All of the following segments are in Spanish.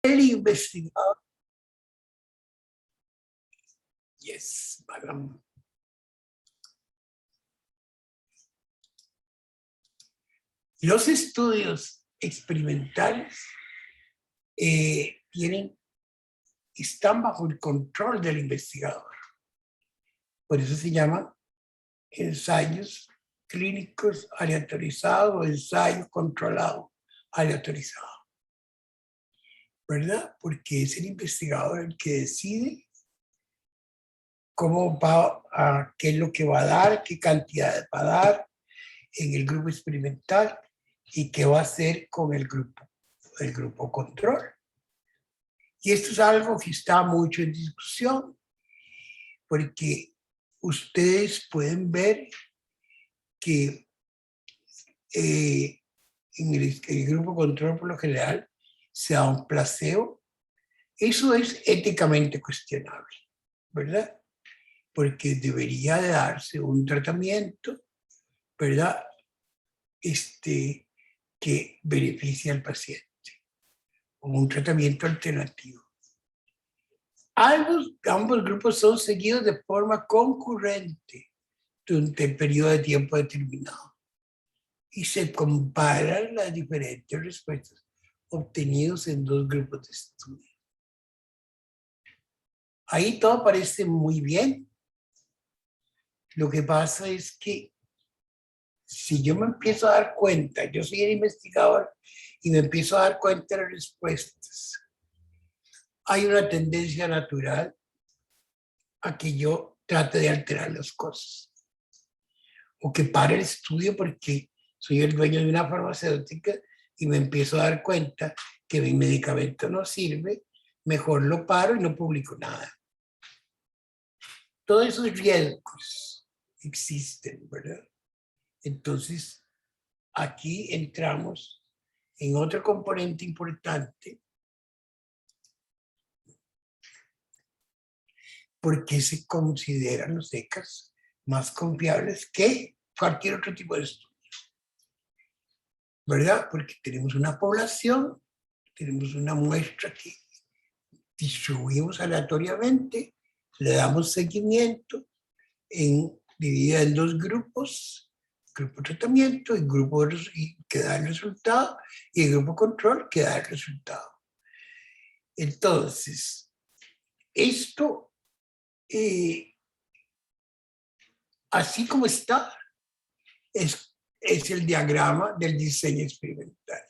El investigador. Yes, madam. Los estudios experimentales están bajo el control del investigador. Por eso se llaman ensayos clínicos aleatorizados o ensayos controlados aleatorizados. ¿Verdad? Porque es el investigador el que decide cómo va a, qué es lo que va a dar, qué cantidades va a dar en el grupo experimental y qué va a hacer con el grupo control. Y esto es algo que está mucho en discusión, porque ustedes pueden ver que en el grupo control por lo general se da un placebo. Eso es éticamente cuestionable, ¿verdad? Porque debería de darse un tratamiento, ¿verdad? Que beneficie al paciente, como un tratamiento alternativo. Ambos grupos son seguidos de forma concurrente durante el periodo de tiempo determinado y se comparan las diferentes respuestas obtenidas en dos grupos de estudio. Ahí todo parece muy bien. Lo que pasa es que si yo me empiezo a dar cuenta, yo soy el investigador y me empiezo a dar cuenta de las respuestas, hay una tendencia natural a que yo trate de alterar las cosas o que pare el estudio porque soy el dueño de una farmacéutica y me empiezo a dar cuenta que mi medicamento no sirve, mejor lo paro y no publico nada. Todos esos riesgos existen, ¿verdad? Entonces, aquí entramos en otro componente importante, porque se consideran los ECAs más confiables que cualquier otro tipo de estudio, ¿verdad? Porque tenemos una población, tenemos una muestra que distribuimos aleatoriamente, le damos seguimiento, dividida en dos grupos, grupo tratamiento y grupo que da el resultado, y el grupo control que da el resultado. Entonces, esto, así como está, es el diagrama del diseño experimental.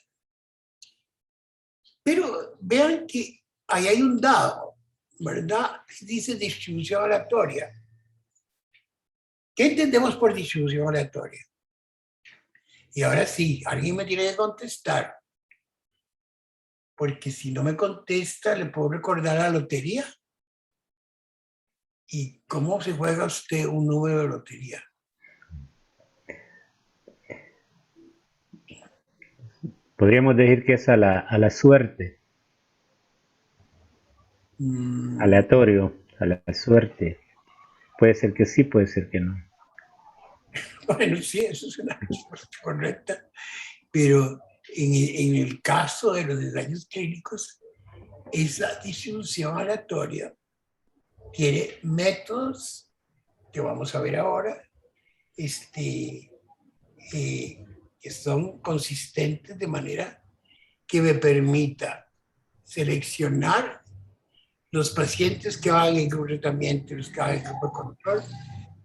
Pero vean que ahí hay un dado, ¿verdad? Dice distribución aleatoria. ¿Qué entendemos por distribución aleatoria? Y ahora sí, alguien me tiene que contestar, porque si no me contesta, le puedo recordar la lotería. ¿Y cómo se juega usted un número de lotería? Podríamos decir que es a la suerte. Aleatorio, a la suerte. Puede ser que sí, puede ser que no. Bueno, sí, eso es una respuesta correcta, pero en el caso de los ensayos clínicos, esa distribución aleatoria tiene métodos que vamos a ver ahora, que son consistentes de manera que me permita seleccionar los pacientes que van en grupo de tratamiento y los que van en grupo de control,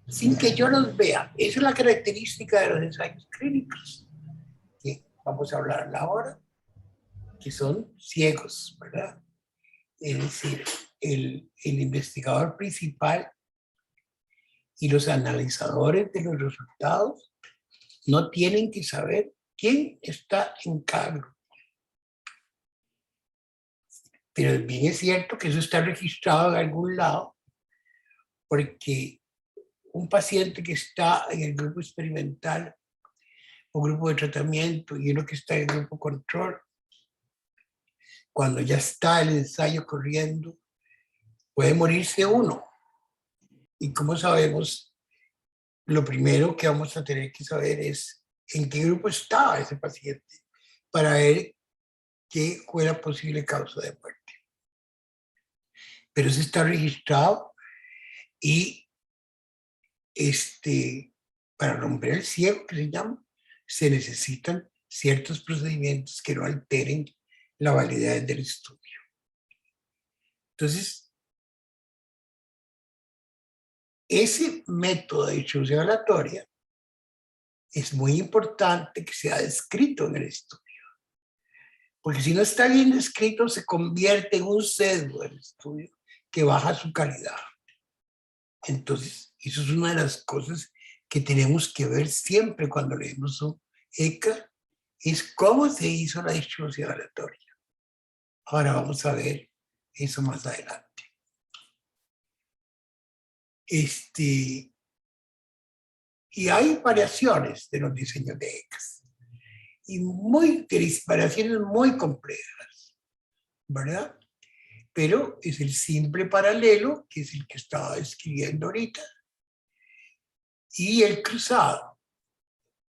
sin que yo los vea. Esa es la característica de los ensayos clínicos, que vamos a hablar ahora, que son ciegos, ¿verdad? Es decir, el investigador principal y los analizadores de los resultados no tienen que saber quién está en cada grupo. Pero bien es cierto que eso está registrado en algún lado, porque un paciente que está en el grupo experimental o grupo de tratamiento y uno que está en el grupo control, cuando ya está el ensayo corriendo, puede morirse uno. Y como sabemos, lo primero que vamos a tener que saber es en qué grupo estaba ese paciente para ver que fue la posible causa de muerte. Pero eso está registrado y para romper el ciego, que se llama, se necesitan ciertos procedimientos que no alteren la validez del estudio. Entonces, ese método de distribución aleatoria es muy importante que sea descrito en el estudio. Porque si no está bien descrito, se convierte en un sesgo del estudio que baja su calidad. Entonces, eso es una de las cosas que tenemos que ver siempre cuando leemos un ECA, es cómo se hizo la distribución aleatoria. Ahora vamos a ver eso más adelante. Y hay variaciones de los diseños de ECAs. Y variaciones muy complejas, ¿verdad? Pero es el simple paralelo, que es el que estaba describiendo ahorita, y el cruzado,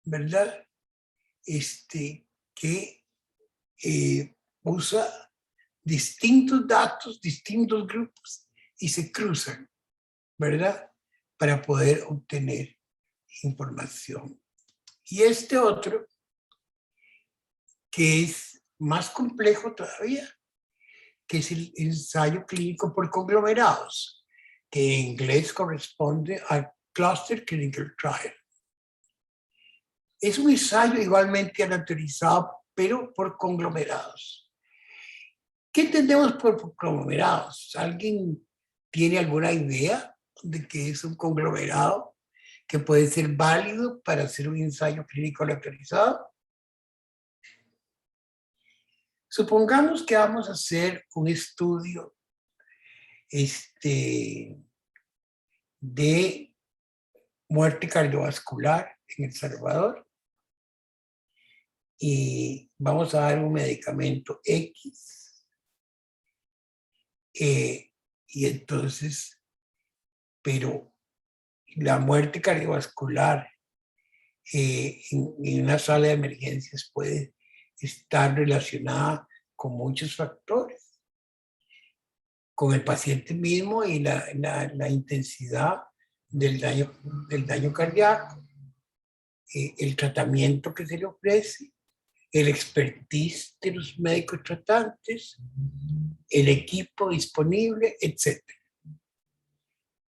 ¿verdad? Que usa distintos datos, distintos grupos, y se cruzan, ¿verdad? Para poder obtener información. Y este otro, que es más complejo todavía, que es el ensayo clínico por conglomerados, que en inglés corresponde al Cluster Clinical Trial. Es un ensayo igualmente aleatorizado, pero por conglomerados. ¿Qué entendemos por conglomerados? ¿Alguien tiene alguna idea de qué es un conglomerado que puede ser válido para hacer un ensayo clínico aleatorizado? Supongamos que vamos a hacer un estudio de muerte cardiovascular en El Salvador y vamos a dar un medicamento X y entonces, pero la muerte cardiovascular en una sala de emergencias puede estar relacionada con muchos factores, con el paciente mismo y la intensidad del daño cardíaco, el tratamiento que se le ofrece, el expertise de los médicos tratantes, el equipo disponible, etc.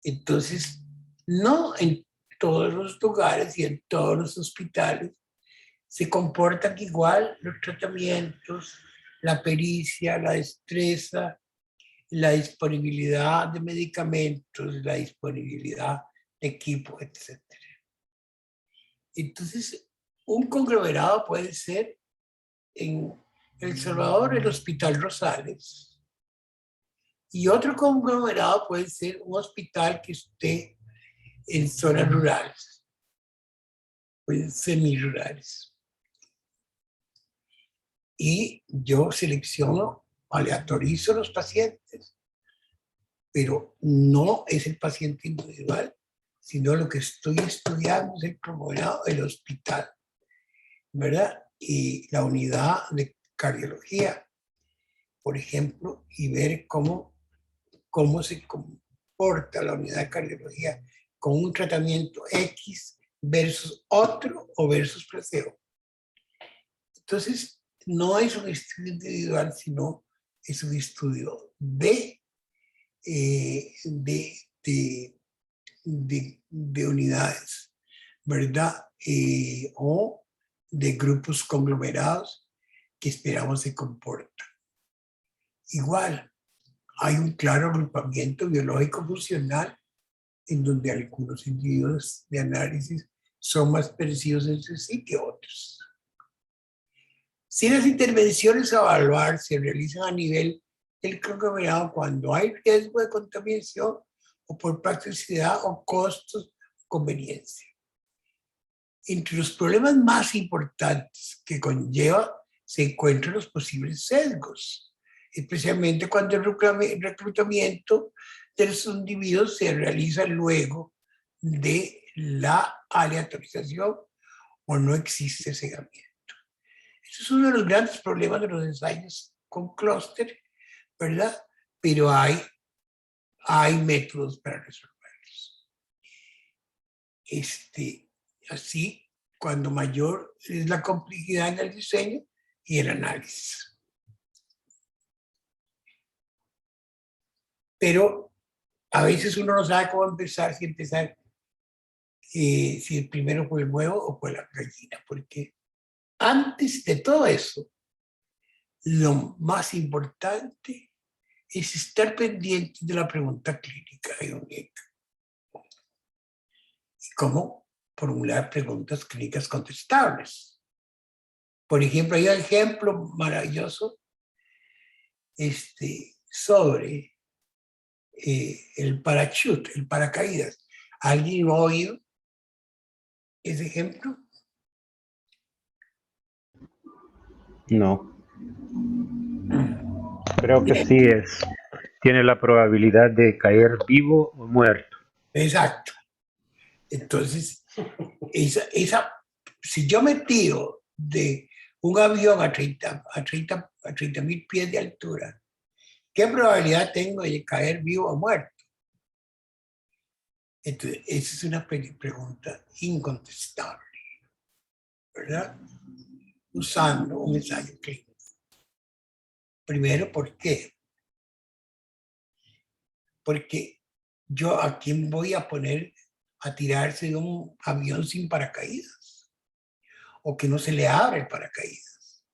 Entonces, no en todos los lugares y en todos los hospitales se comportan igual los tratamientos, la pericia, la destreza, la disponibilidad de medicamentos, la disponibilidad de equipo, etc. Entonces, un conglomerado puede ser en El Salvador el Hospital Rosales y otro conglomerado puede ser un hospital que esté en zonas rurales, pues semirurales. Y yo selecciono, aleatorizo los pacientes, pero no es el paciente individual, sino lo que estoy estudiando es el conglomerado, el hospital, ¿verdad? Y la unidad de cardiología, por ejemplo, y ver cómo se comporta la unidad de cardiología con un tratamiento X versus otro o versus placebo. Entonces, no es un estudio individual, sino es un estudio de unidades, ¿verdad? O de grupos conglomerados que esperamos se comportan. Igual, hay un claro agrupamiento biológico funcional en donde algunos individuos de análisis son más parecidos entre sí que otros. Si las intervenciones a evaluar se realizan a nivel del conglomerado cuando hay riesgo de contaminación o por practicidad o costos, conveniencia. Entre los problemas más importantes que conlleva se encuentran los posibles sesgos, especialmente cuando el reclutamiento de los individuos se realiza luego de la aleatorización o no existe cegamiento. Ese es uno de los grandes problemas de los ensayos con clúster, ¿verdad? Pero hay métodos para resolverlos. Así, cuando mayor es la complejidad en el diseño y el análisis. Pero a veces uno no sabe cómo empezar, si el primero fue el huevo o fue la gallina, porque antes de todo eso, lo más importante es estar pendiente de la pregunta clínica de un ECA y cómo formular preguntas clínicas contestables. Por ejemplo, hay un ejemplo maravilloso sobre el parachute, el paracaídas. ¿Alguien ha oído ese ejemplo? No. Creo que sí tiene la probabilidad de caer vivo o muerto. Exacto. Entonces, si yo me tiro de un avión a 30.000 pies de altura, ¿qué probabilidad tengo de caer vivo o muerto? Entonces, esa es una pregunta incontestable, ¿verdad? Usando un ensayo clínico. Primero, ¿por qué? Porque yo a quién voy a poner a tirarse de un avión sin paracaídas o que no se le abre el paracaídas.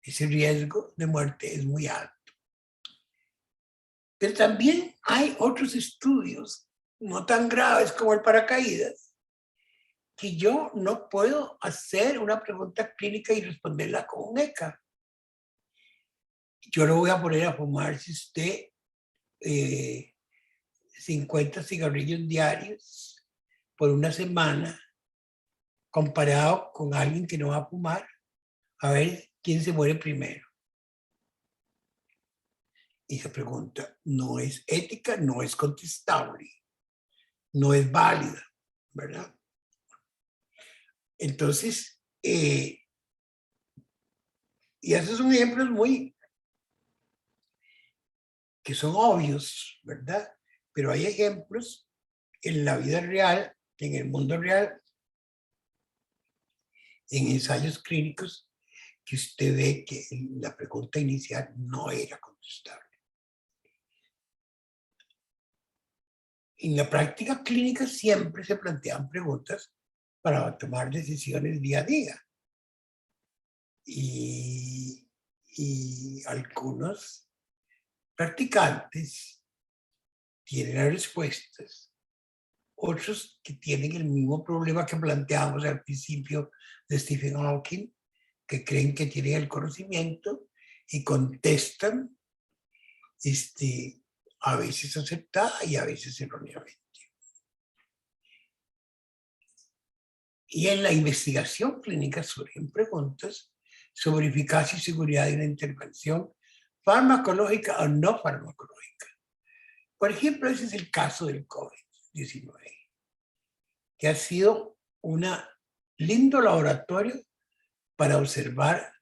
Ese riesgo de muerte es muy alto. Pero también hay otros estudios no tan graves como el paracaídas que yo no puedo hacer una pregunta clínica y responderla con un ECA. Yo lo voy a poner a fumar si usted 50 cigarrillos diarios por una semana comparado con alguien que no va a fumar, a ver quién se muere primero. Y esa pregunta no es ética, no es contestable, no es válida, ¿verdad? Entonces, y esos son ejemplos que son obvios, ¿verdad? Pero hay ejemplos en la vida real, en el mundo real, en ensayos clínicos, que usted ve que la pregunta inicial no era contestable. En la práctica clínica siempre se plantean preguntas para tomar decisiones día a día. Y algunos practicantes tienen las respuestas, otros que tienen el mismo problema que planteamos al principio de Stephen Hawking, que creen que tienen el conocimiento y contestan a veces acertada y a veces erróneamente. Y en la investigación clínica surgen preguntas sobre eficacia y seguridad de una intervención farmacológica o no farmacológica. Por ejemplo, ese es el caso del COVID-19, que ha sido un lindo laboratorio para observar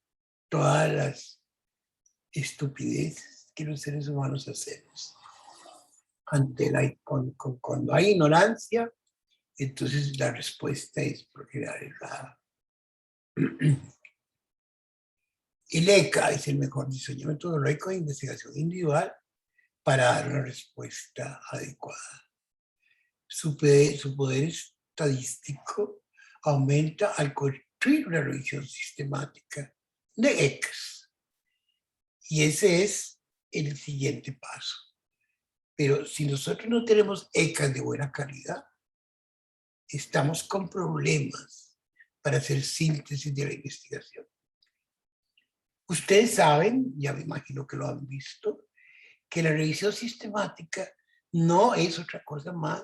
todas las estupideces que los seres humanos hacemos. Cuando hay ignorancia, entonces la respuesta es por general errada. El ECA es el mejor diseño metodológico de investigación individual para dar una respuesta adecuada. Su poder estadístico aumenta al construir una revisión sistemática de ECAs. Y ese es el siguiente paso. Pero si nosotros no tenemos ECAs de buena calidad, estamos con problemas para hacer síntesis de la investigación. Ustedes saben, ya me imagino que lo han visto, que la revisión sistemática no es otra cosa más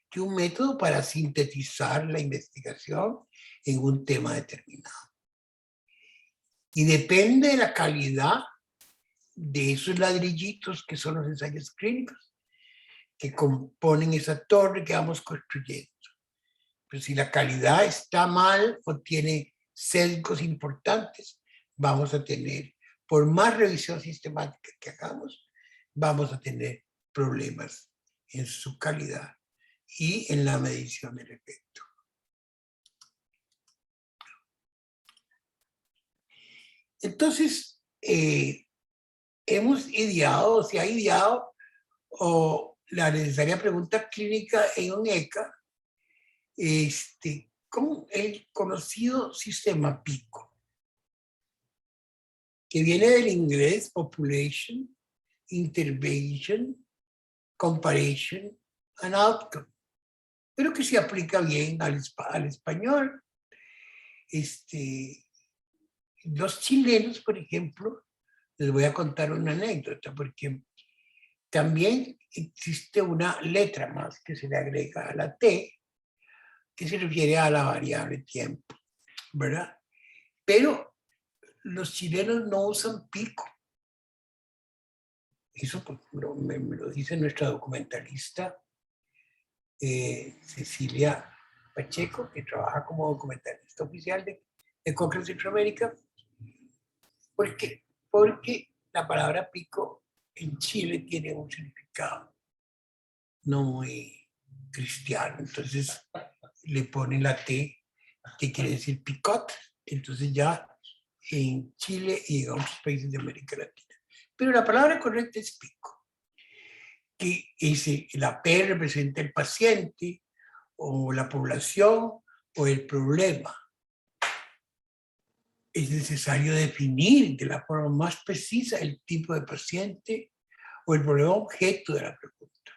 que un método para sintetizar la investigación en un tema determinado. Y depende de la calidad de esos ladrillitos que son los ensayos clínicos que componen esa torre que vamos construyendo. Pero si la calidad está mal o tiene sesgos importantes, vamos a tener, por más revisión sistemática que hagamos, vamos a tener problemas en su calidad y en la medición del efecto. Entonces, hemos ideado, se ha ideado, o la necesaria pregunta clínica en un ECA, con el conocido sistema PICO, que viene del inglés Population, Intervention, Comparison and Outcome, pero que se aplica bien al español. Los chilenos, por ejemplo, les voy a contar una anécdota, porque también existe una letra más que se le agrega a la T, que se refiere a la variable tiempo, ¿verdad? Pero los chilenos no usan pico. Eso me lo dice nuestra documentalista Cecilia Pacheco, que trabaja como documentalista oficial de Cochrane Centroamérica. ¿Por qué? Porque la palabra pico en Chile tiene un significado no muy cristiano. Entonces le ponen la T, que quiere decir picot. Entonces ya en Chile y en otros países de América Latina. Pero la palabra correcta es pico, que la P representa el paciente o la población o el problema. Es necesario definir de la forma más precisa el tipo de paciente o el problema objeto de la pregunta.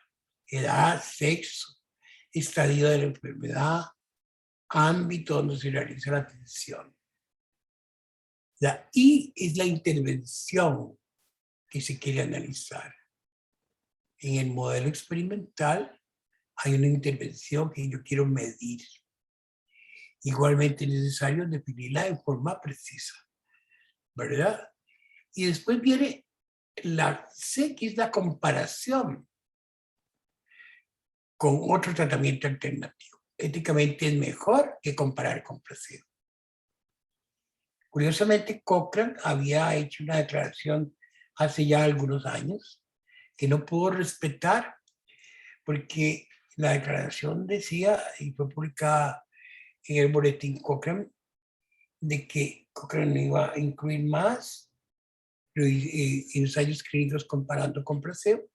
Edad, sexo, estadio de la enfermedad, ámbito donde se realiza la atención. La I es la intervención que se quiere analizar. En el modelo experimental hay una intervención que yo quiero medir. Igualmente es necesario definirla en forma precisa, ¿verdad? Y después viene la C, que es la comparación con otro tratamiento alternativo. Éticamente es mejor que comparar con placebo. Curiosamente, Cochrane había hecho una declaración hace ya algunos años que no pudo respetar porque la declaración decía, y fue publicada en el boletín Cochrane, de que Cochrane iba a incluir más ensayos clínicos comparando con placebo,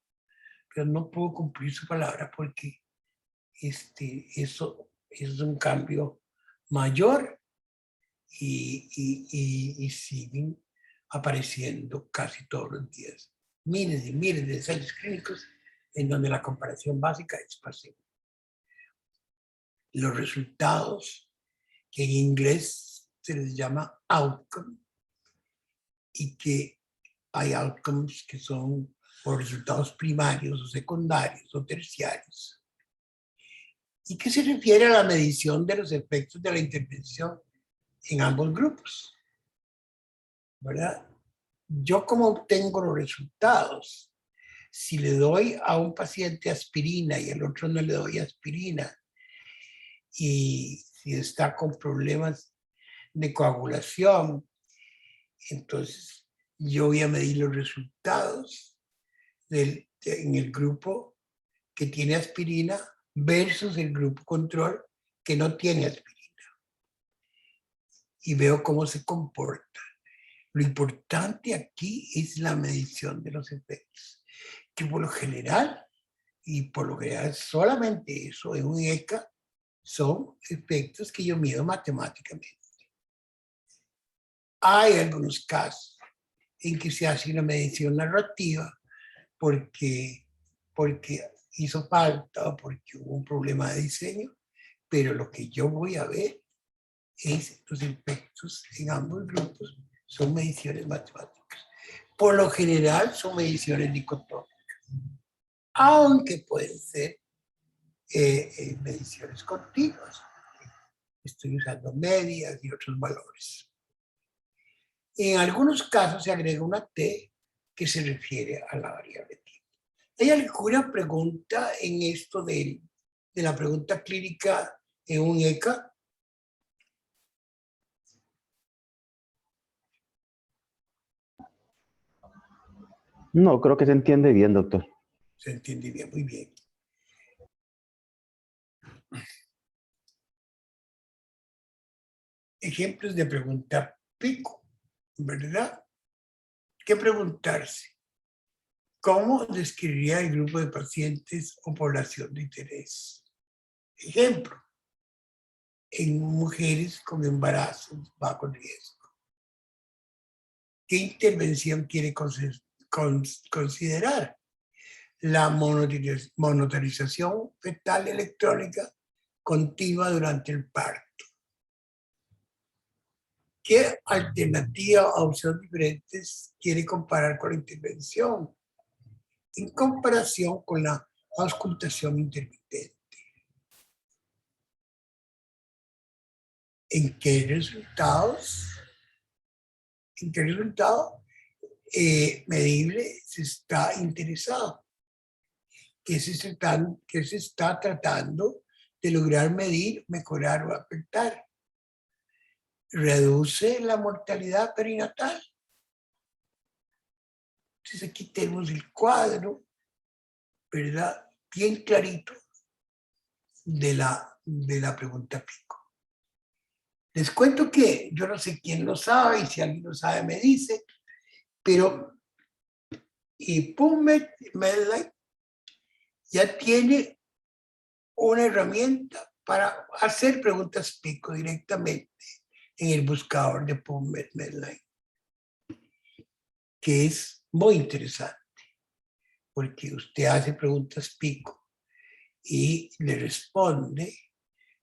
pero no pudo cumplir su palabra porque eso es un cambio mayor y siguen apareciendo casi todos los días miles y miles de ensayos clínicos en donde la comparación básica es placebo. Los resultados, que en inglés se les llama outcome, y que hay outcomes que son por resultados primarios o secundarios o terciarios, y que se refiere a la medición de los efectos de la intervención en ambos grupos, ¿verdad? Yo cómo obtengo los resultados. Si le doy a un paciente aspirina y al otro no le doy aspirina, y si está con problemas de coagulación, entonces yo voy a medir los resultados en el grupo que tiene aspirina versus el grupo control que no tiene aspirina. Y veo cómo se comporta. Lo importante aquí es la medición de los efectos, que por lo general, solamente eso en un ECA, son efectos que yo mido matemáticamente. Hay algunos casos en que se hace una medición narrativa porque hizo falta o porque hubo un problema de diseño, pero lo que yo voy a ver es los efectos en ambos grupos, son mediciones matemáticas. Por lo general son mediciones dicotómicas, aunque pueden ser mediciones continuas. Estoy usando medias y otros valores. En algunos casos se agrega una T que se refiere a la variable tiempo. ¿Hay alguna pregunta en esto de la pregunta clínica en un ECA? No, creo que se entiende bien, doctor. Se entiende bien, muy bien. Ejemplos de pregunta pico, ¿verdad? ¿Qué preguntarse? ¿Cómo describiría el grupo de pacientes o población de interés? Ejemplo, en mujeres con embarazos bajo riesgo. ¿Qué intervención quiere considerar? La monitorización fetal electrónica continua durante el parto. ¿Qué alternativa o opciones diferentes quiere comparar con la intervención? En comparación con la auscultación intermitente. ¿En qué resultado medible se está interesado? ¿Qué se está tratando de lograr medir, mejorar o afectar? ¿Reduce la mortalidad perinatal? Entonces aquí tenemos el cuadro, ¿verdad? Bien clarito de la pregunta pico. Les cuento que yo no sé quién lo sabe y si alguien lo sabe me dice, pero PubMed Medline ya tiene una herramienta para hacer preguntas pico directamente en el buscador de PubMed Medline, que es muy interesante, porque usted hace preguntas pico y le responde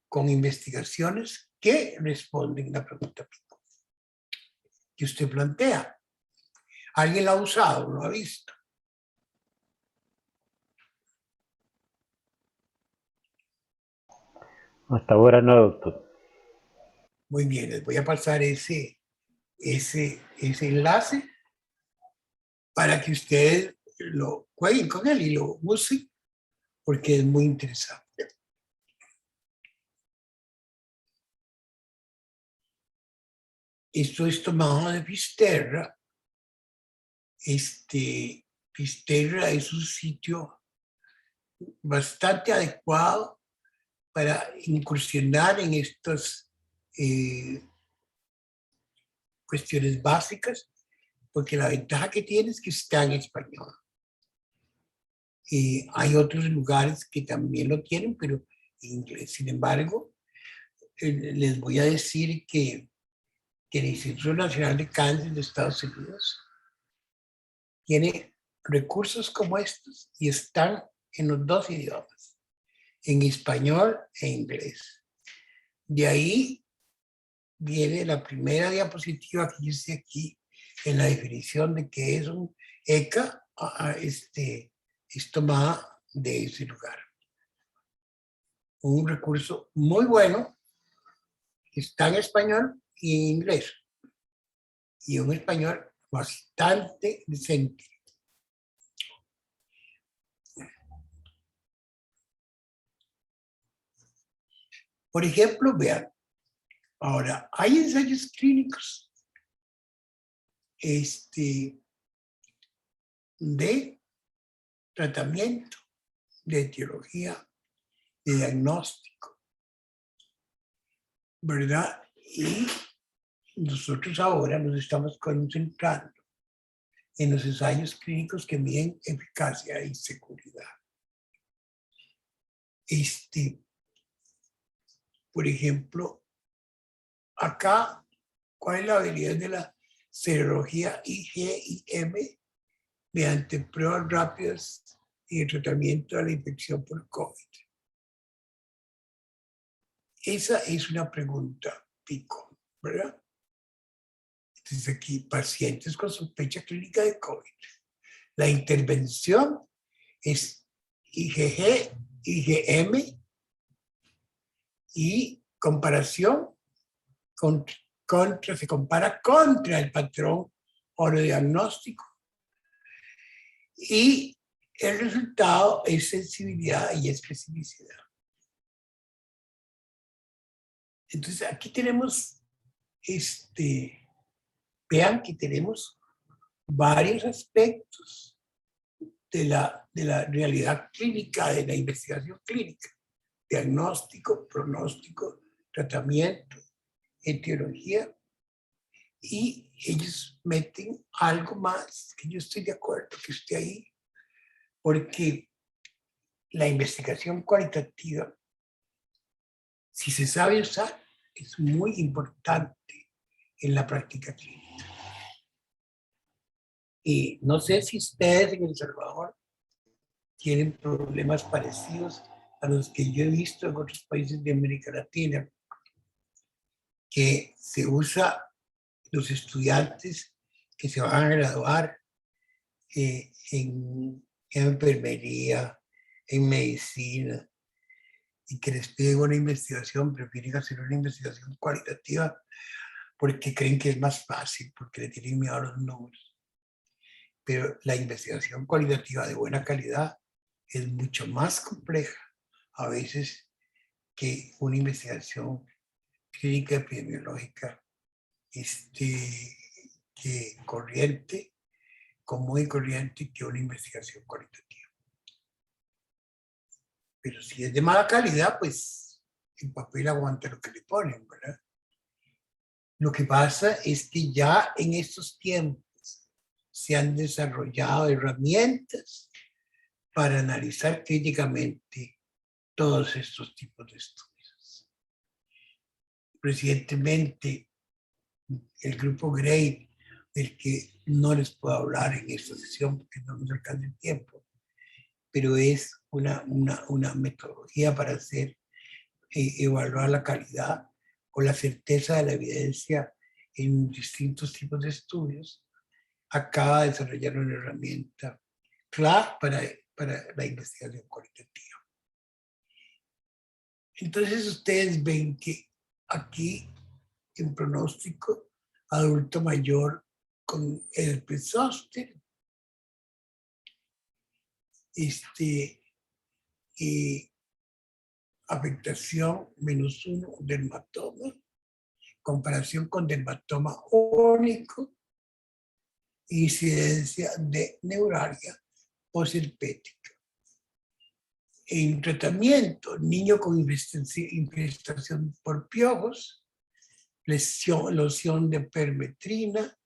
con investigaciones que responden la pregunta pico que usted plantea. ¿Alguien la ha usado? ¿Lo ha visto? Hasta ahora no, doctor. Muy bien, les voy a pasar ese enlace para que ustedes lo jueguen con él y lo usen, porque es muy interesante. Esto es tomado de Pisterra. Pisterra es un sitio bastante adecuado para incursionar en estas cuestiones básicas, porque la ventaja que tiene es que está en español. Hay otros lugares que también lo tienen, pero en inglés. Sin embargo, les voy a decir que el Instituto Nacional de Cáncer de Estados Unidos tiene recursos como estos y están en los dos idiomas, en español e inglés. De ahí viene la primera diapositiva que hice aquí en la definición de que es un ECA, es tomada de ese lugar. Un recurso muy bueno, está en español y en inglés, y un español bastante decente. Por ejemplo, vean, ahora, hay ensayos clínicos de tratamiento, de etiología, de diagnóstico, ¿verdad? Y nosotros ahora nos estamos concentrando en los ensayos clínicos que miden eficacia y seguridad. Por ejemplo, acá, ¿cuál es la habilidad de la serología IgM mediante pruebas rápidas y el tratamiento de la infección por COVID? Esa es una pregunta pico, ¿verdad? Entonces aquí, pacientes con sospecha clínica de COVID. La intervención es IgG, IgM y comparación se compara contra el patrón orodiagnóstico y el resultado es sensibilidad y especificidad. Entonces aquí tenemos, vean que tenemos varios aspectos de la realidad clínica, de la investigación clínica, diagnóstico, pronóstico, tratamiento, etiología, y ellos meten algo más, que yo estoy de acuerdo que esté ahí, porque la investigación cualitativa, si se sabe usar, es muy importante en la práctica clínica. Y no sé si ustedes en El Salvador tienen problemas parecidos a los que yo he visto en otros países de América Latina, que se usa los estudiantes que se van a graduar en enfermería, en medicina, y que les piden una investigación, prefieren hacer una investigación cualitativa porque creen que es más fácil, porque le tienen miedo a los números. Pero la investigación cualitativa de buena calidad es mucho más compleja a veces que una investigación clínica epidemiológica que corriente, común y corriente, que una investigación cualitativa. Pero si es de mala calidad, pues el papel aguanta lo que le ponen, ¿verdad? Lo que pasa es que ya en estos tiempos se han desarrollado herramientas para analizar críticamente todos estos tipos de estudios. Recientemente, el grupo GRADE, del que no les puedo hablar en esta sesión porque no nos alcanza el tiempo, pero es una metodología para hacer, evaluar la calidad o la certeza de la evidencia en distintos tipos de estudios, acaba de desarrollar una herramienta clave para la investigación cualitativa. Entonces ustedes ven que aquí en pronóstico adulto mayor con herpes zóster, afectación -1, dermatoma, comparación con dermatoma único, incidencia de neuralgia posherpética. En tratamiento, niño con infestación por piojos, loción de permetrina,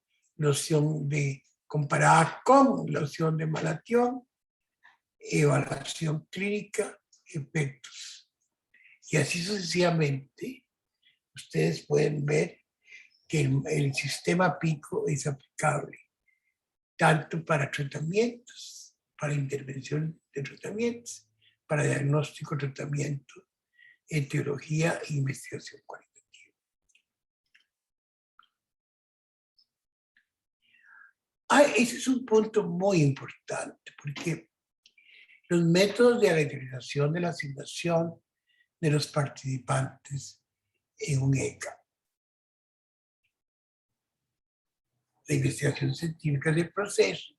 comparada con loción de malatión, evaluación clínica, efectos. Y así sucesivamente, ustedes pueden ver que el sistema PICO es aplicable tanto para tratamientos, para intervención de tratamientos, para diagnóstico, tratamiento, etiología e investigación cualitativa. Ese es un punto muy importante, porque los métodos de aleatorización de la asignación de los participantes en un ECA. La investigación científica del proceso,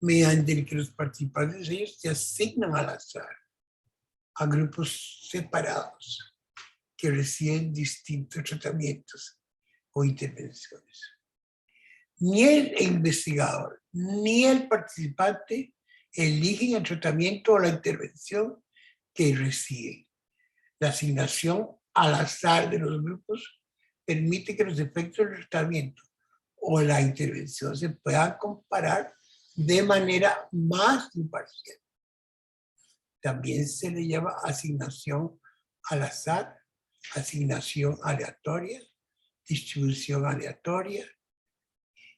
mediante el que los participantes ellos se asignan al azar a grupos separados que reciben distintos tratamientos o intervenciones. Ni el investigador ni el participante eligen el tratamiento o la intervención que reciben. La asignación al azar de los grupos permite que los efectos del tratamiento o la intervención se puedan comparar de manera más imparcial. También se le llama asignación al azar, asignación aleatoria, distribución aleatoria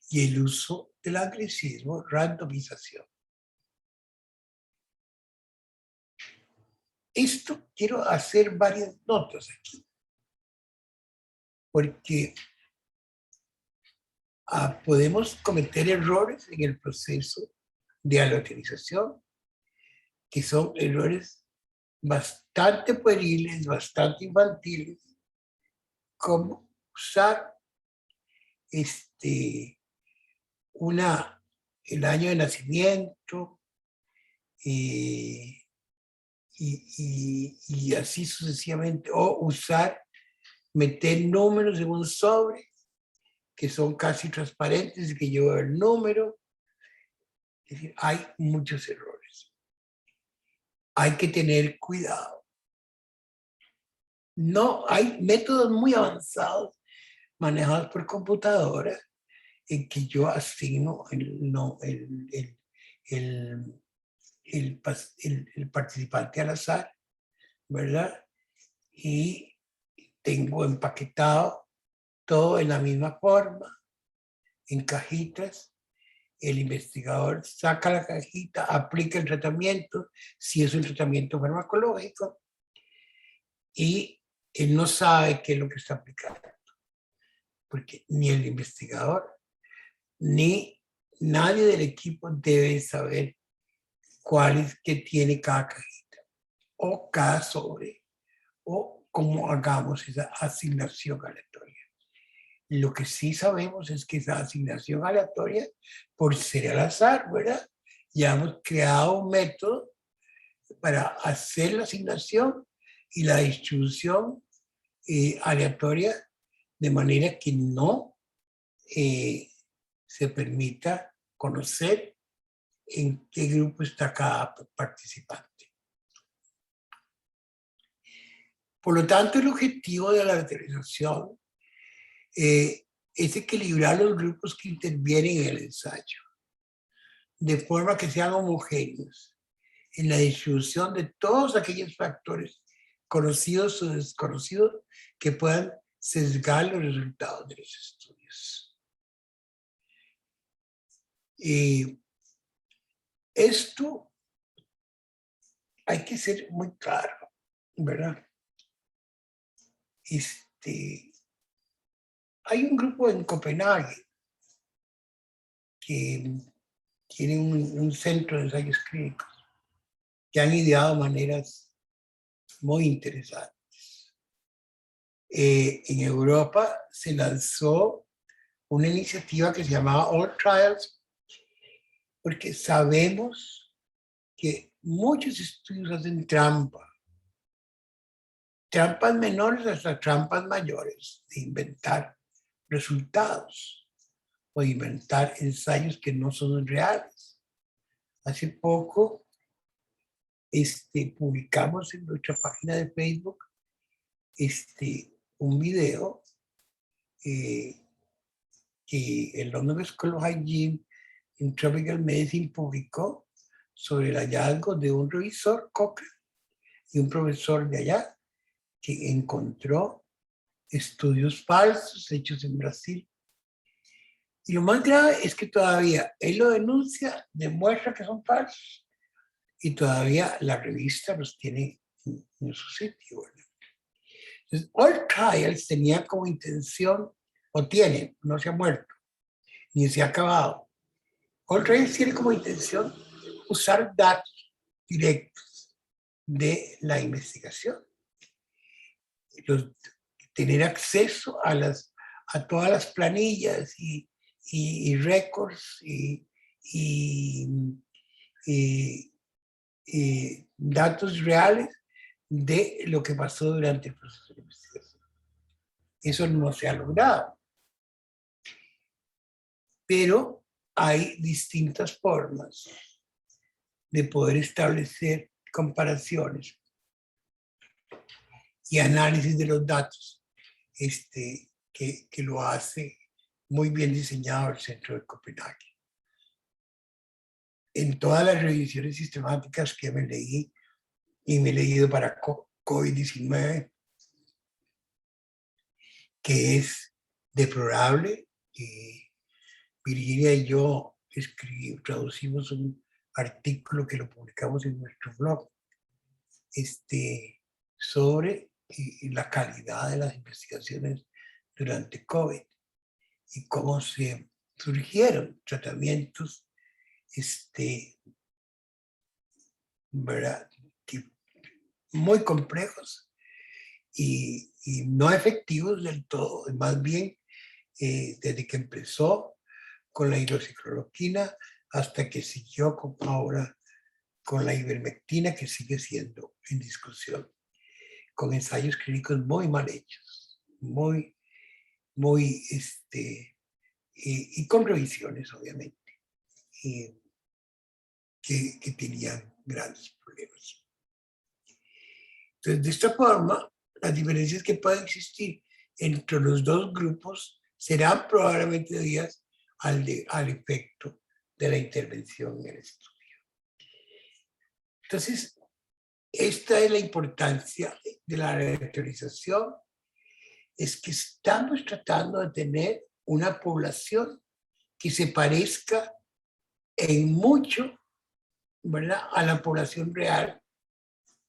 y el uso del anglicismo randomización. Esto quiero hacer varias notas aquí, porque podemos cometer errores en el proceso de aleatorización, que son errores bastante pueriles, bastante infantiles, como usar el año de nacimiento y así sucesivamente, o meter números en un sobre que son casi transparentes y que lleva el número, Es decir, hay muchos errores. Hay que tener cuidado. No, hay métodos muy avanzados manejados por computadora en que yo asigno el participante al azar, ¿verdad? Y tengo empaquetado todo en la misma forma, en cajitas. El investigador saca la cajita, aplica el tratamiento, si es un tratamiento farmacológico, y él no sabe qué es lo que está aplicando, porque ni el investigador ni nadie del equipo debe saber cuál es que tiene cada cajita o cada sobre o cómo hagamos esa asignación aleatoria. Lo que sí sabemos es que esa asignación aleatoria, por ser al azar, ¿verdad? Ya hemos creado un método para hacer la asignación y la distribución aleatoria de manera que no se permita conocer en qué grupo está cada participante. Por lo tanto, el objetivo de la aleatorización es equilibrar los grupos que intervienen en el ensayo, de forma que sean homogéneos en la distribución de todos aquellos factores conocidos o desconocidos que puedan sesgar los resultados de los estudios. Esto hay que ser muy claro, ¿verdad? Hay un grupo en Copenhague que tiene un centro de ensayos clínicos que han ideado maneras muy interesantes. En Europa se lanzó una iniciativa que se llamaba All Trials, porque sabemos que muchos estudios hacen trampas menores hasta trampas mayores, de inventar resultados o inventar ensayos que no son reales. Hace poco publicamos en nuestra página de Facebook un video que el London School of Hygiene and Tropical Medicine publicó sobre el hallazgo de un revisor, Cochrane, y un profesor de allá que encontró estudios falsos hechos en Brasil. Y lo más grave es que todavía él lo denuncia, demuestra que son falsos, y todavía la revista los tiene en su sitio. Entonces, All Trials tenía como intención, o tiene, no se ha muerto, ni se ha acabado. All Trials tiene como intención usar datos directos de la investigación. Tener acceso a todas las planillas y récords y datos reales de lo que pasó durante el proceso de investigación. Eso no se ha logrado. Pero hay distintas formas de poder establecer comparaciones y análisis de los datos que lo hace muy bien diseñado el Centro de Copenhague. En todas las revisiones sistemáticas que me leí, y me he leído para COVID-19, que es deplorable, Virginia y yo traducimos un artículo que lo publicamos en nuestro blog sobre la calidad de las investigaciones durante COVID y cómo se surgieron tratamientos ¿verdad? Muy complejos y no efectivos del todo, más bien desde que empezó con la hidroxicloroquina hasta que siguió ahora con la ivermectina, que sigue siendo en discusión, con ensayos clínicos muy mal hechos, muy y con revisiones, obviamente. que tenían grandes problemas. Entonces, de esta forma, las diferencias que pueden existir entre los dos grupos serán probablemente debidas al efecto de la intervención en el estudio. Entonces, esta es la importancia de la aleatorización, es que estamos tratando de tener una población que se parezca en mucho, ¿verdad?, a la población real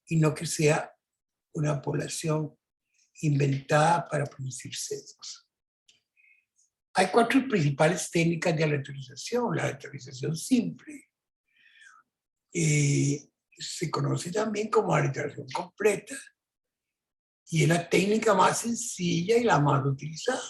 y no que sea una población inventada para producir sesgos. Hay 4 principales técnicas de aleatorización. La aleatorización simple se conoce también como aleatorización completa y es la técnica más sencilla y la más utilizada.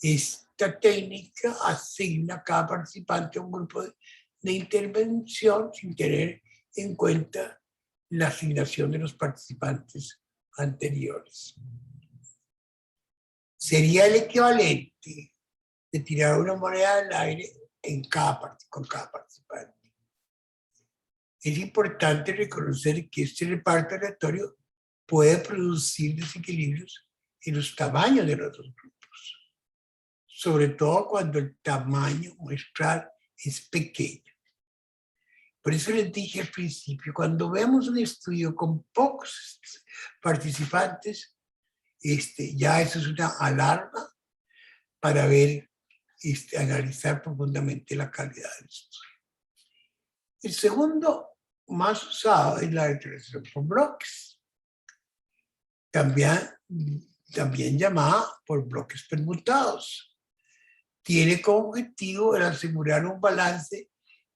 Esta técnica asigna a cada participante a un grupo de intervención sin tener en cuenta la asignación de los participantes anteriores. Sería el equivalente de tirar una moneda al aire con cada participante. Es importante reconocer que este reparto aleatorio puede producir desequilibrios en los tamaños de los dos grupos, sobre todo cuando el tamaño muestral es pequeño. Por eso les dije al principio, cuando vemos un estudio con pocos participantes, ya eso es una alarma para ver, analizar profundamente la calidad del estudio. El segundo más usado es la aleatorización por bloques, también llamada por bloques permutados. Tiene como objetivo el asegurar un balance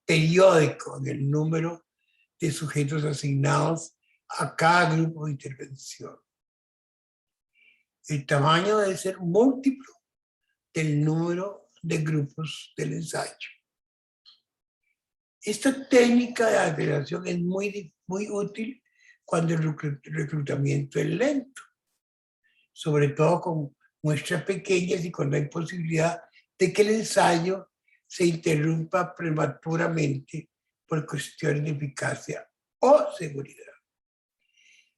periódico en el número de sujetos asignados a cada grupo de intervención. El tamaño debe ser múltiplo del número de grupos del ensayo. Esta técnica de aleatorización es muy útil cuando el reclutamiento es lento, sobre todo con muestras pequeñas y cuando hay posibilidad de que el ensayo se interrumpa prematuramente por cuestiones de eficacia o seguridad.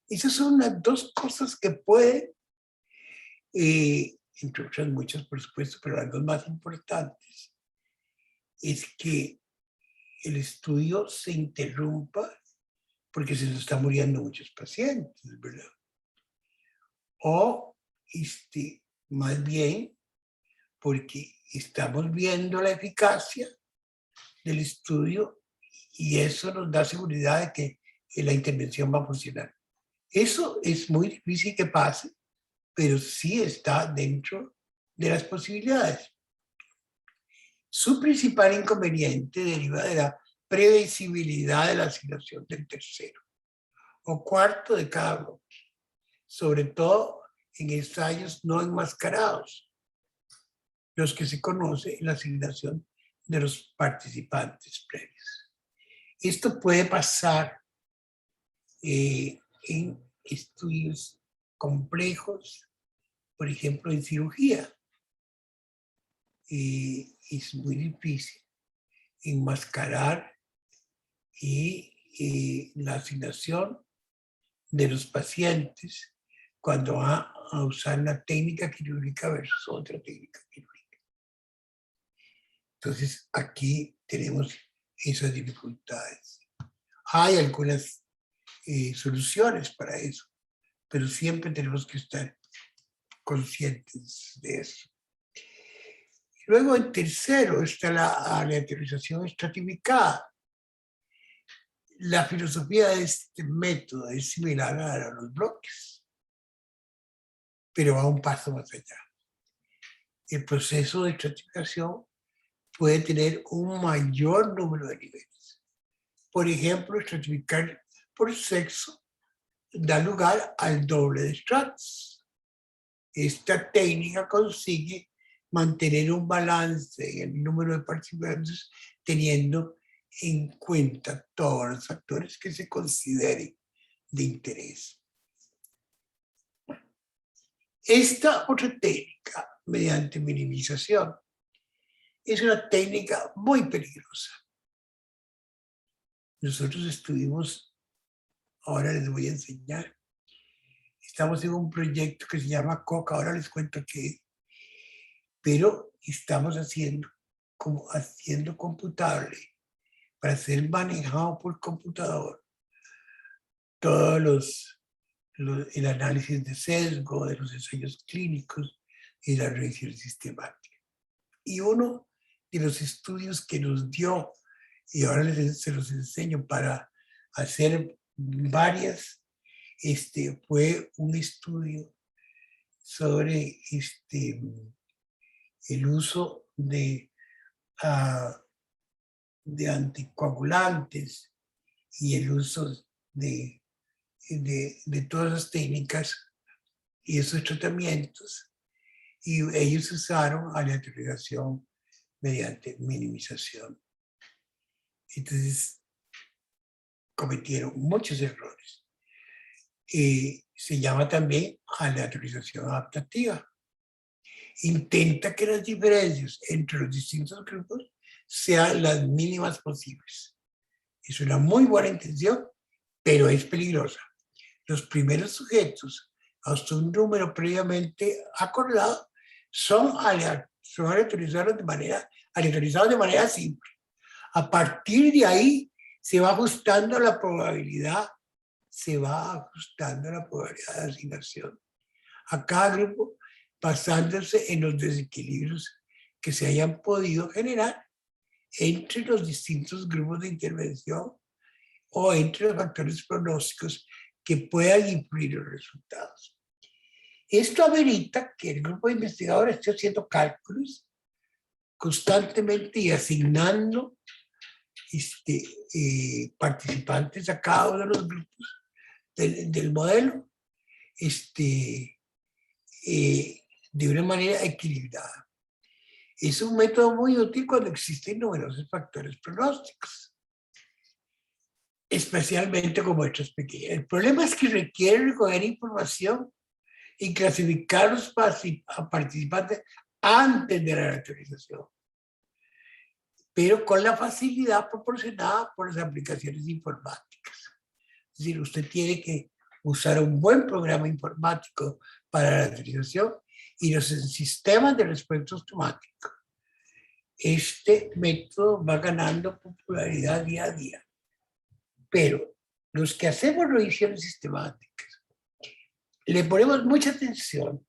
Esas son las 2 cosas que pueden, entre otras muchas por supuesto, pero las 2 más importantes, es que el estudio se interrumpa porque se nos están muriendo muchos pacientes, ¿verdad? O más bien porque estamos viendo la eficacia del estudio y eso nos da seguridad de que la intervención va a funcionar. Eso es muy difícil que pase, pero sí está dentro de las posibilidades. Su principal inconveniente deriva de la previsibilidad de la asignación del tercero o cuarto de cada bloque, sobre todo en ensayos no enmascarados, los que se conoce en la asignación de los participantes previos. Esto puede pasar en estudios complejos, por ejemplo en cirugía. Es muy difícil enmascarar la asignación de los pacientes cuando va a usar una técnica quirúrgica versus otra técnica quirúrgica. Entonces aquí tenemos esas dificultades. Hay algunas soluciones para eso, pero siempre tenemos que estar conscientes de eso. Luego, en tercero, está la aleatorización estratificada. La filosofía de este método es similar a los bloques, pero va un paso más allá. El proceso de estratificación puede tener un mayor número de niveles. Por ejemplo, estratificar por sexo da lugar al doble de estratos. Esta técnica consigue mantener un balance en el número de participantes teniendo en cuenta todos los factores que se consideren de interés. Esta otra técnica, mediante minimización, es una técnica muy peligrosa nosotros estuvimos, ahora les voy a enseñar, estamos en un proyecto que se llama COCA, ahora les cuento qué, pero estamos haciendo computable para ser manejado por computador todos el análisis de sesgo, de los ensayos clínicos y la revisión sistemática. Y uno de los estudios que nos dio, y ahora se los enseño para hacer varias, fue un estudio sobre el uso de anticoagulantes y el uso de todas las técnicas y esos tratamientos, y ellos usaron aleatorización mediante minimización. Entonces cometieron muchos errores. Se llama también aleatorización adaptativa. Intenta que las diferencias entre los distintos grupos sean las mínimas posibles. Es una muy buena intención, pero es peligrosa. Los primeros sujetos, hasta un número previamente acordado, son aleatorizados de manera simple. A partir de ahí se va ajustando la probabilidad, de asignación a cada grupo, basándose en los desequilibrios que se hayan podido generar entre los distintos grupos de intervención o entre los factores pronósticos que puedan influir en los resultados. Esto amerita que el grupo de investigadores esté haciendo cálculos constantemente y asignando participantes a cada uno de los grupos del modelo de una manera equilibrada. Es un método muy útil cuando existen numerosos factores pronósticos, especialmente con muestras pequeñas. El problema es que requiere recoger información y clasificar los participantes antes de la aleatorización, pero con la facilidad proporcionada por las aplicaciones informáticas. Es decir, usted tiene que usar un buen programa informático para la aleatorización y los sistemas de respuesta automática. Este método va ganando popularidad día a día. Pero los que hacemos revisiones sistemáticas, le ponemos mucha atención,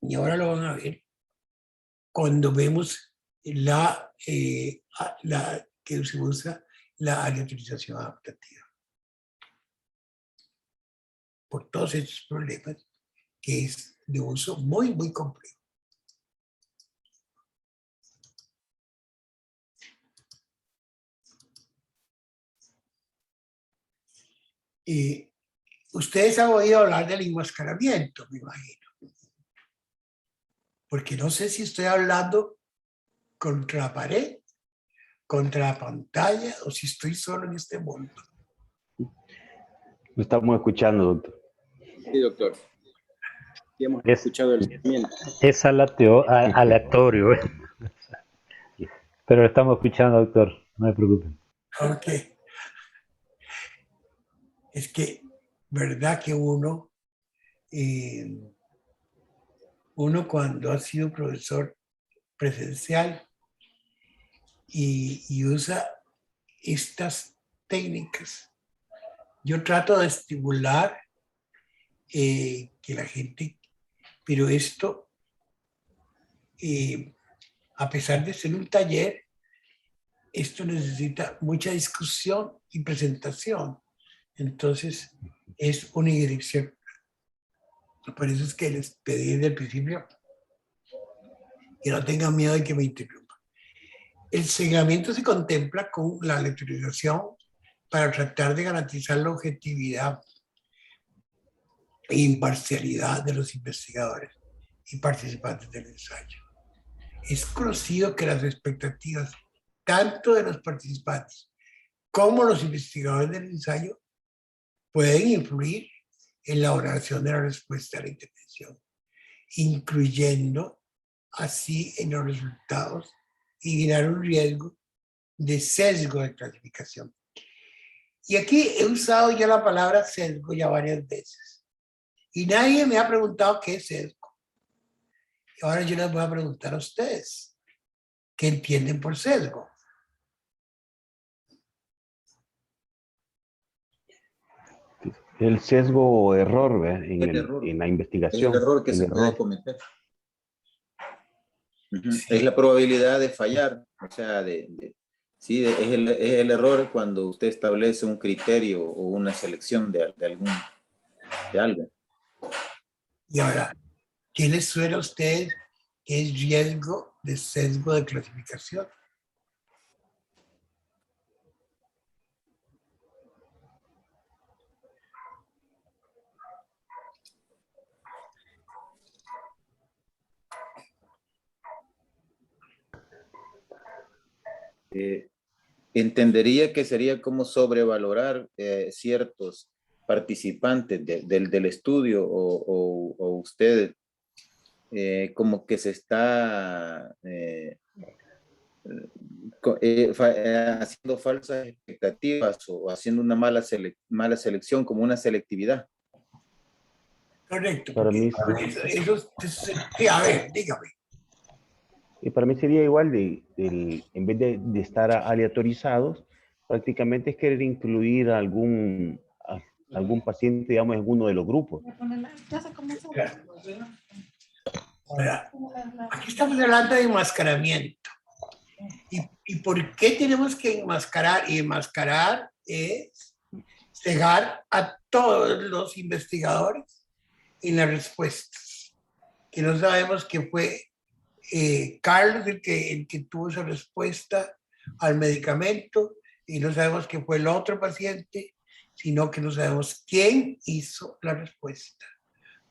y ahora lo van a ver, cuando vemos que se usa la aleatorización adaptativa. Por todos estos problemas, que es de uso muy, muy complejo. Ustedes han oído hablar del enmascaramiento, me imagino. Porque no sé si estoy hablando contra la pared, contra la pantalla, o si estoy solo en este mundo. Lo estamos escuchando, doctor. Sí, doctor. Sí, hemos escuchado el seguimiento. Es aleatorio. Pero lo estamos escuchando, doctor. No se preocupen. Ok. Es que, verdad que uno cuando ha sido profesor presencial y usa estas técnicas, yo trato de estimular que la gente, pero esto, a pesar de ser un taller, esto necesita mucha discusión y presentación. Entonces, es unidireccional. Por eso es que les pedí desde el principio que no tengan miedo de que me interrumpan. El segmento se contempla con la aleatorización para tratar de garantizar la objetividad e imparcialidad de los investigadores y participantes del ensayo. Es conocido que las expectativas tanto de los participantes como los investigadores del ensayo pueden influir en la valoración de la respuesta a la intervención, incluyendo así en los resultados y generar un riesgo de sesgo de clasificación. Y aquí he usado ya la palabra sesgo ya varias veces. Y nadie me ha preguntado qué es sesgo. Y ahora yo les voy a preguntar a ustedes, ¿qué entienden por sesgo? El sesgo o error, ¿verdad? El error. En la Es investigación. el error que se puede cometer. Sí. Es la probabilidad de fallar, o sea, sí, es el error cuando usted establece un criterio o una selección de algo. Y ahora, ¿qué les suena a ustedes que es riesgo de sesgo de clasificación? Entendería que sería como sobrevalorar ciertos participantes del estudio o usted como que se está haciendo falsas expectativas o haciendo una mala selección como una selectividad. Correcto. Para mí, Sí, a ver, dígame. y para mí sería igual en vez de estar aleatorizados, prácticamente es querer incluir algún paciente, digamos, en uno de los grupos. Ahora, aquí estamos hablando de enmascaramiento. ¿Y por qué tenemos que enmascarar? Y enmascarar es cegar a todos los investigadores en las respuestas. Que no sabemos que fue Carlos el que tuvo esa respuesta al medicamento y no sabemos que fue el otro paciente, sino que no sabemos quién hizo la respuesta,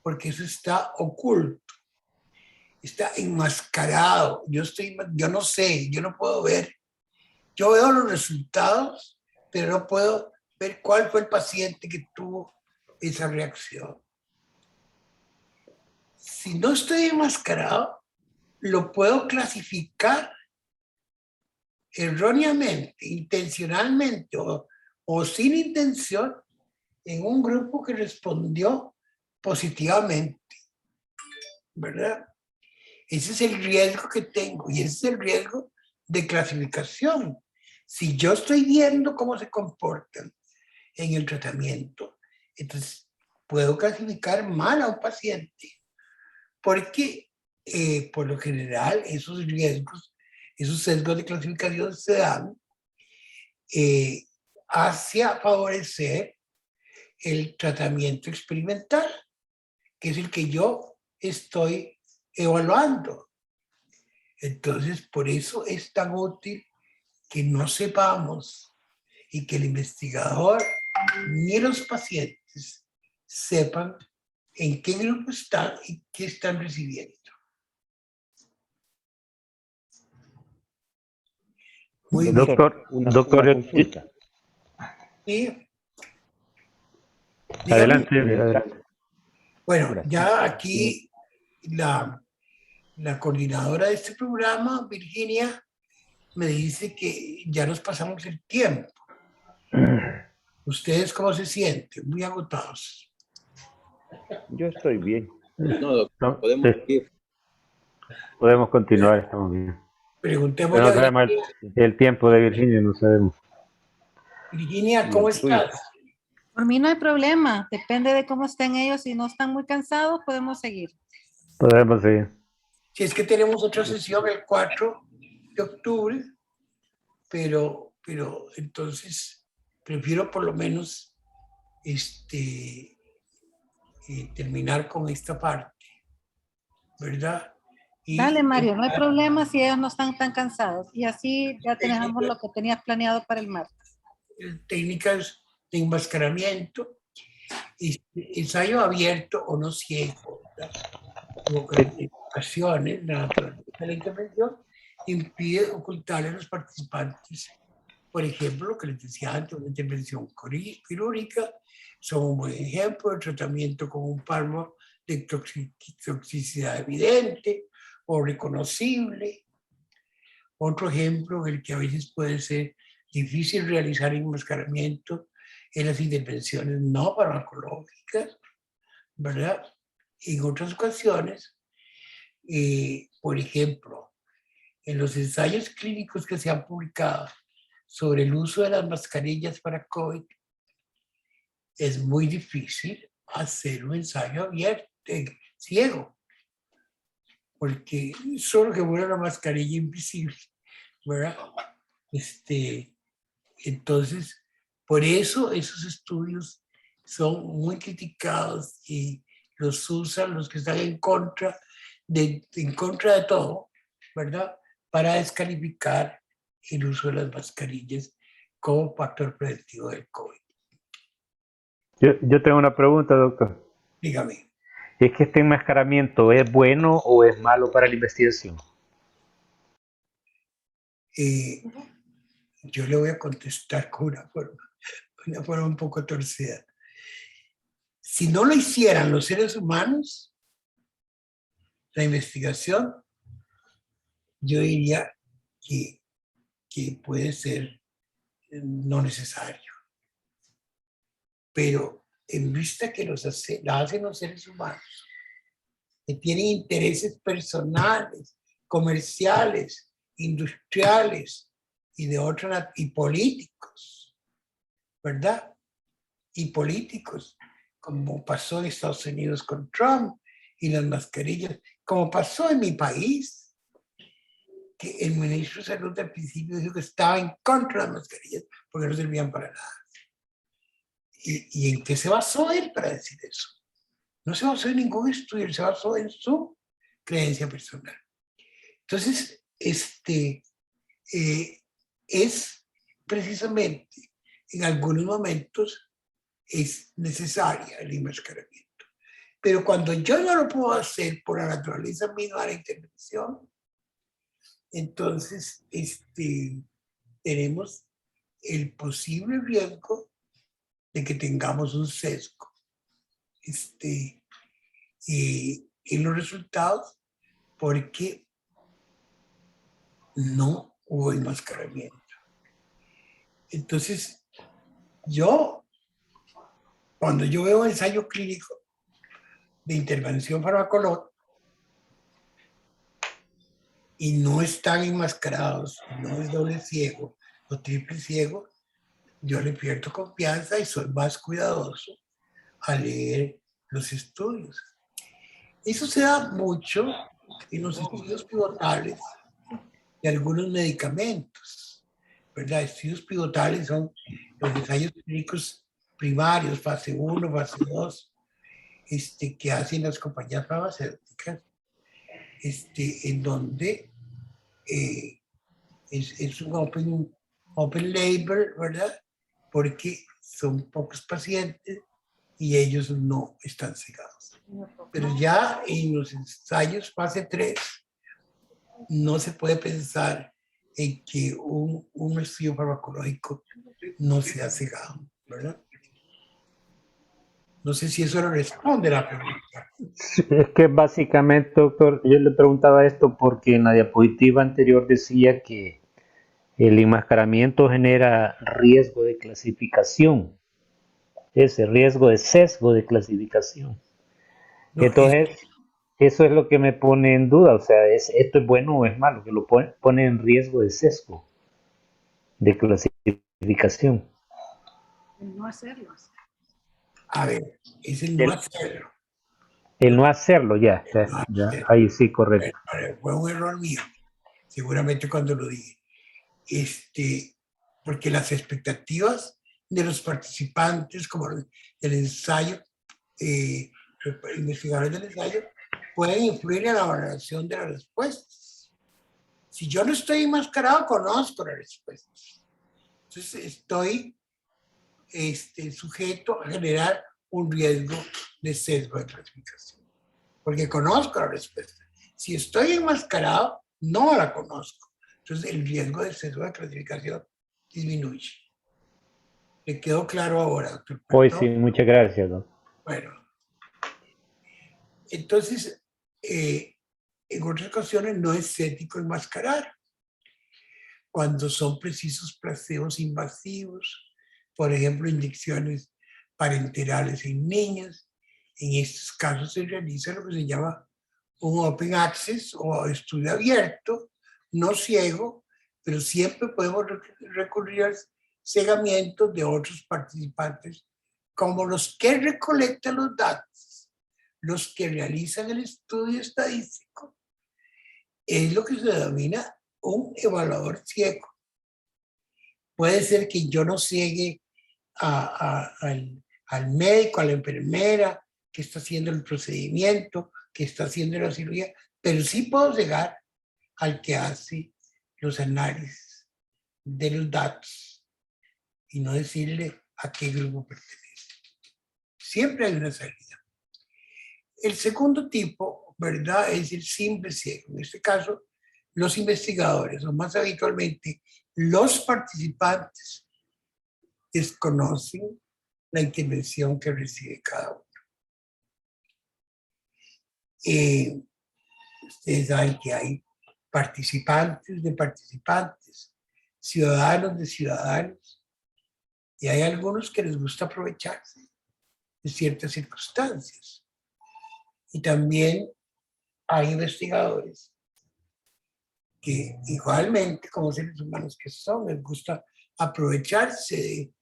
porque eso está oculto, está enmascarado. Yo no sé, yo no puedo ver. Yo veo los resultados, pero no puedo ver cuál fue el paciente que tuvo esa reacción. Si no estoy enmascarado, lo puedo clasificar erróneamente, intencionalmente o sin intención en un grupo que respondió positivamente, ¿verdad? Ese es el riesgo que tengo y ese es el riesgo de clasificación. Si yo estoy viendo cómo se comportan en el tratamiento, entonces puedo clasificar mal a un paciente porque por lo general esos riesgos, esos sesgos de clasificación se dan hacia favorecer el tratamiento experimental, que es el que yo estoy evaluando. Entonces, por eso es tan útil que no sepamos y que el investigador ni los pacientes sepan en qué grupo están y qué están recibiendo. Muy bien. Doctor, consulta. Sí. Adelante. Bueno, Gracias. ya aquí la coordinadora de este programa, Virginia, me dice que ya nos pasamos el tiempo. ¿Ustedes cómo se sienten? Muy agotados. Yo estoy bien. No, doctor, No, podemos sí, ir. podemos continuar, estamos bien. Pero Preguntémosle no a sabemos el tiempo de Virginia, no sabemos. Virginia, Y ¿cómo el suyo. estás? Por mí no hay problema, depende de cómo estén ellos. Si no están muy cansados, podemos seguir. Podemos seguir. Si es que tenemos otra sesión el 4 de octubre, pero entonces prefiero por lo menos terminar con esta parte, ¿verdad? Y Dale, Mario, no hay problema si ellos no están tan cansados. Y así ya tenemos lo que tenías planeado para el martes. técnicas de enmascaramiento, ensayo abierto o no ciego, ¿verdad? En ocasiones, la naturaleza de la intervención impide ocultarle a los participantes, por ejemplo, lo que les decía antes, una intervención quirúrgica, son un buen ejemplo de tratamiento con un fármaco de toxicidad evidente o reconocible. Otro ejemplo, el que a veces puede ser difícil realizar enmascaramiento, en las intervenciones no farmacológicas, ¿verdad? En otras ocasiones, por ejemplo, en los ensayos clínicos que se han publicado sobre el uso de las mascarillas para COVID, es muy difícil hacer un ensayo abierto, ciego, porque solo que vuela la mascarilla invisible, ¿verdad? Entonces, por eso esos estudios son muy criticados y los usan los que están en contra de todo, ¿verdad? Para descalificar el uso de las mascarillas como factor preventivo del COVID. Yo tengo una pregunta, doctor. Dígame. ¿Es que este enmascaramiento es bueno o es malo para la investigación? Yo le voy a contestar con una forma un poco torcida. Si no lo hicieran los seres humanos, la investigación, yo diría que puede ser no necesario. Pero en vista que la hacen los seres humanos, que tienen intereses personales, comerciales, industriales y políticos, ¿verdad? Y políticos, como pasó en Estados Unidos con Trump y las mascarillas, como pasó en mi país, que el ministro de Salud al principio dijo que estaba en contra de las mascarillas porque no servían para nada. ¿Y en qué se basó él para decir eso? No se basó en ningún estudio, él se basó en su creencia personal. Entonces, es precisamente en algunos momentos es necesaria el enmascaramiento. Pero cuando yo no lo puedo hacer por la naturaleza misma de la intervención, entonces tenemos el posible riesgo de que tengamos un sesgo en los resultados porque no hubo enmascaramiento. Entonces, cuando yo veo un ensayo clínico de intervención farmacológica y no están enmascarados, no es doble ciego o triple ciego, yo le pierdo confianza y soy más cuidadoso a leer los estudios. Eso se da mucho en los estudios pivotales de algunos medicamentos, ¿verdad? Estudios pivotales son los ensayos clínicos primarios, fase 1, fase 2, que hacen las compañías farmacéuticas, en donde es un open label, ¿verdad? Porque son pocos pacientes y ellos no están cegados. Pero ya en los ensayos fase 3 no se puede pensar en que un estudio farmacológico no sea cegado, ¿verdad? No sé si eso le responde a la pregunta. Es que básicamente, doctor, yo le preguntaba esto porque en la diapositiva anterior decía que el enmascaramiento genera riesgo de clasificación, ese riesgo de sesgo de clasificación. No, Entonces, eso es lo que me pone en duda, o sea, ¿esto es bueno o es malo? Que lo pone en riesgo de sesgo de clasificación. No hacerlo. a ver, es el no hacerlo. El no hacerlo, ya, ahí sí, correcto. Fue un error mío, seguramente cuando lo dije. Porque las expectativas de los participantes, como del ensayo, investigadores del ensayo, pueden influir en la valoración de las respuestas. Si yo no estoy enmascarado, conozco las respuestas. Entonces estoy sujeto a generar un riesgo de sesgo de clasificación, porque conozco la respuesta. Si estoy enmascarado, no la conozco. Entonces el riesgo de sesgo de clasificación disminuye. ¿Le quedó claro ahora, doctor? Hoy sí, muchas gracias, doctor. Bueno, entonces, en otras ocasiones no es ético enmascarar. Cuando son precisos placebos invasivos, por ejemplo, inyecciones parenterales en niños. En estos casos se realiza lo que se llama un open access o estudio abierto, no ciego, pero siempre podemos recurrir al cegamiento de otros participantes, como los que recolectan los datos, los que realizan el estudio estadístico. Es lo que se denomina un evaluador ciego. Puede ser que yo no ciegue al médico, a la enfermera que está haciendo el procedimiento, que está haciendo la cirugía, pero sí puedo cegar al que hace los análisis de los datos y no decirle a qué grupo pertenece. Siempre hay una salida. El segundo tipo, ¿verdad?, es el simple ciego. En este caso, los investigadores, o más habitualmente los participantes, desconocen la intervención que recibe cada uno. Ustedes saben que hay participantes de participantes, ciudadanos de ciudadanos, y hay algunos que les gusta aprovecharse de ciertas circunstancias. Y también hay investigadores que igualmente, como seres humanos que son, les gusta aprovecharse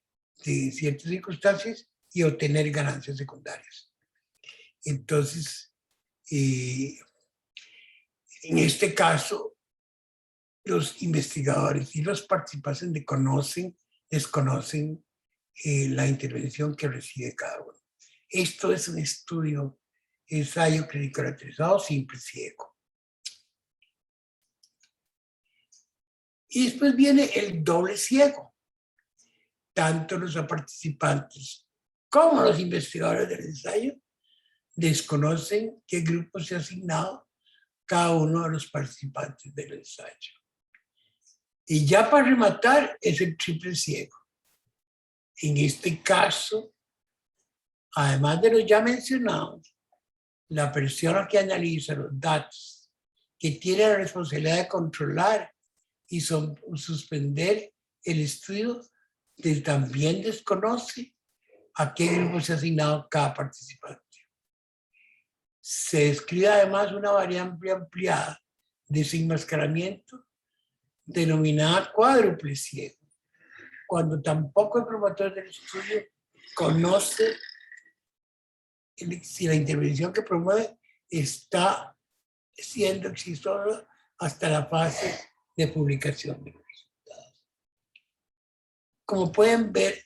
de ciertas circunstancias y obtener ganancias secundarias. Entonces, en este caso, los investigadores y los participantes desconocen la intervención que recibe cada uno. Esto es un estudio, ensayo clínico caracterizado simple ciego. Y después viene el doble ciego. Tanto los participantes como los investigadores del ensayo desconocen qué grupo se ha asignado cada uno de los participantes del ensayo. Y ya para rematar es el triple ciego. En este caso, además de los ya mencionados, la persona que analiza los datos, que tiene la responsabilidad de controlar y suspender el estudio, también desconoce a qué grupo se ha asignado cada participante. Se describe además una variante ampliada de desenmascaramiento denominada cuádruple ciego, cuando tampoco el promotor del estudio conoce si la intervención que promueve está siendo exitosa hasta la fase de publicación de los resultados. Como pueden ver,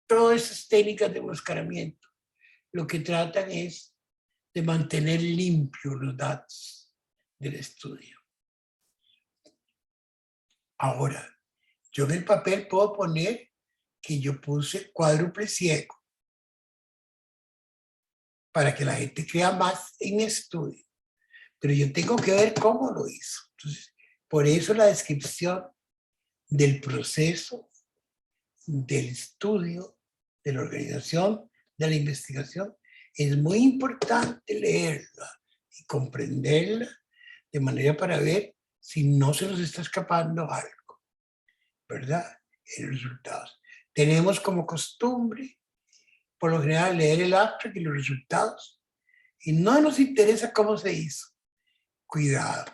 todas esas técnicas de enmascaramiento lo que tratan es de mantener limpios los datos del estudio. Ahora, yo en el papel puedo poner que yo puse cuádruple ciego para que la gente crea más en mi estudio, pero yo tengo que ver cómo lo hizo. Entonces, por eso la descripción del proceso, del estudio, de la organización, de la investigación, es muy importante leerla y comprenderla de manera para ver si no se nos está escapando algo, ¿verdad? En los resultados. Tenemos como costumbre, por lo general, leer el abstract y los resultados, y no nos interesa cómo se hizo. Cuidado.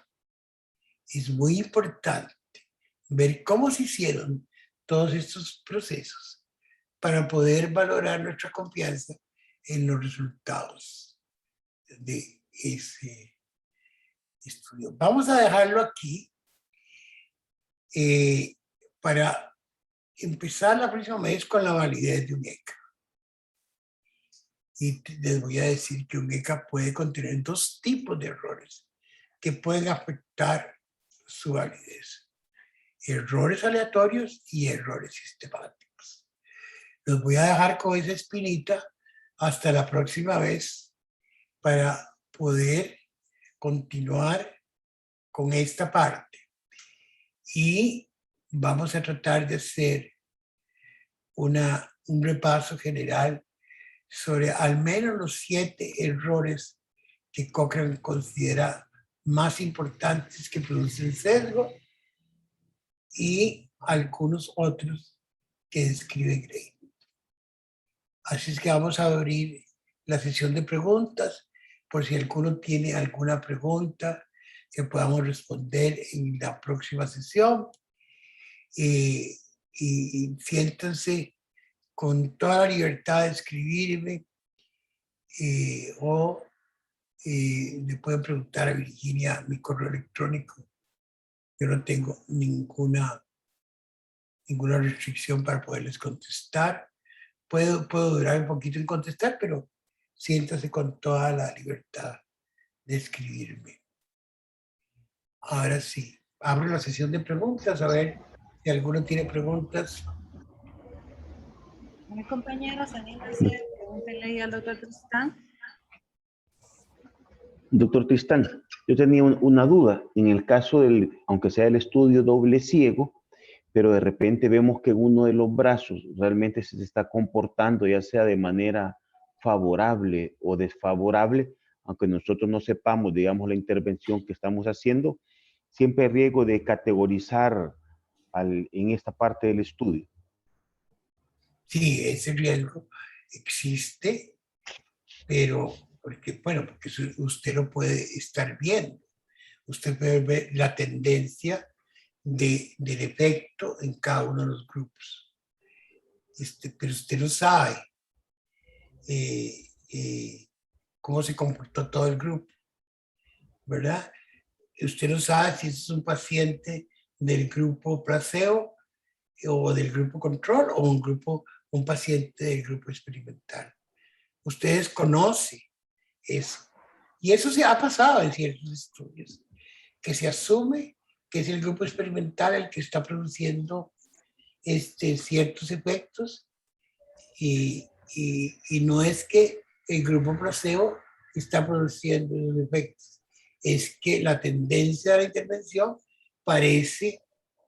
Es muy importante ver cómo se hicieron todos estos procesos para poder valorar nuestra confianza en los resultados de ese estudio. Vamos a dejarlo aquí para empezar la próxima vez con la validez de un ECA. Y les voy a decir que un ECA puede contener dos tipos de errores que pueden afectar su validez: errores aleatorios y errores sistemáticos. Los voy a dejar con esa espinita hasta la próxima vez para poder continuar con esta parte. Y vamos a tratar de hacer un repaso general sobre al menos los 7 errores que Cochrane considera más importantes que producen sesgo y algunos otros que describe Gray. Así es que vamos a abrir la sesión de preguntas, por si alguno tiene alguna pregunta que podamos responder en la próxima sesión. Y siéntanse con toda la libertad de escribirme o le pueden preguntar a Virginia mi correo electrónico. Yo no tengo ninguna restricción para poderles contestar. Puedo durar un poquito en contestar, pero siéntase con toda la libertad de escribirme. Ahora sí, abro la sesión de preguntas, a ver si alguno tiene preguntas. Mi compañero, anímense, pregúntenle ahí al doctor Tristán. Doctor Tristán, yo tenía una duda. En el caso del, aunque sea el estudio doble ciego, pero de repente vemos que uno de los brazos realmente se está comportando, ya sea de manera favorable o desfavorable, aunque nosotros no sepamos, digamos, la intervención que estamos haciendo, siempre hay riesgo de categorizar en esta parte del estudio. Sí, ese riesgo existe, pero porque usted lo puede estar viendo. Usted puede ver la tendencia del efecto en cada uno de los grupos. Pero usted no sabe cómo se comportó todo el grupo, ¿verdad? Usted no sabe si es un paciente del grupo placebo o del grupo control o un paciente del grupo experimental. Ustedes conocen eso. Y eso se ha pasado en ciertos estudios, que se asume que es el grupo experimental el que está produciendo ciertos efectos y no es que el grupo placebo está produciendo los efectos, es que la tendencia de la intervención parece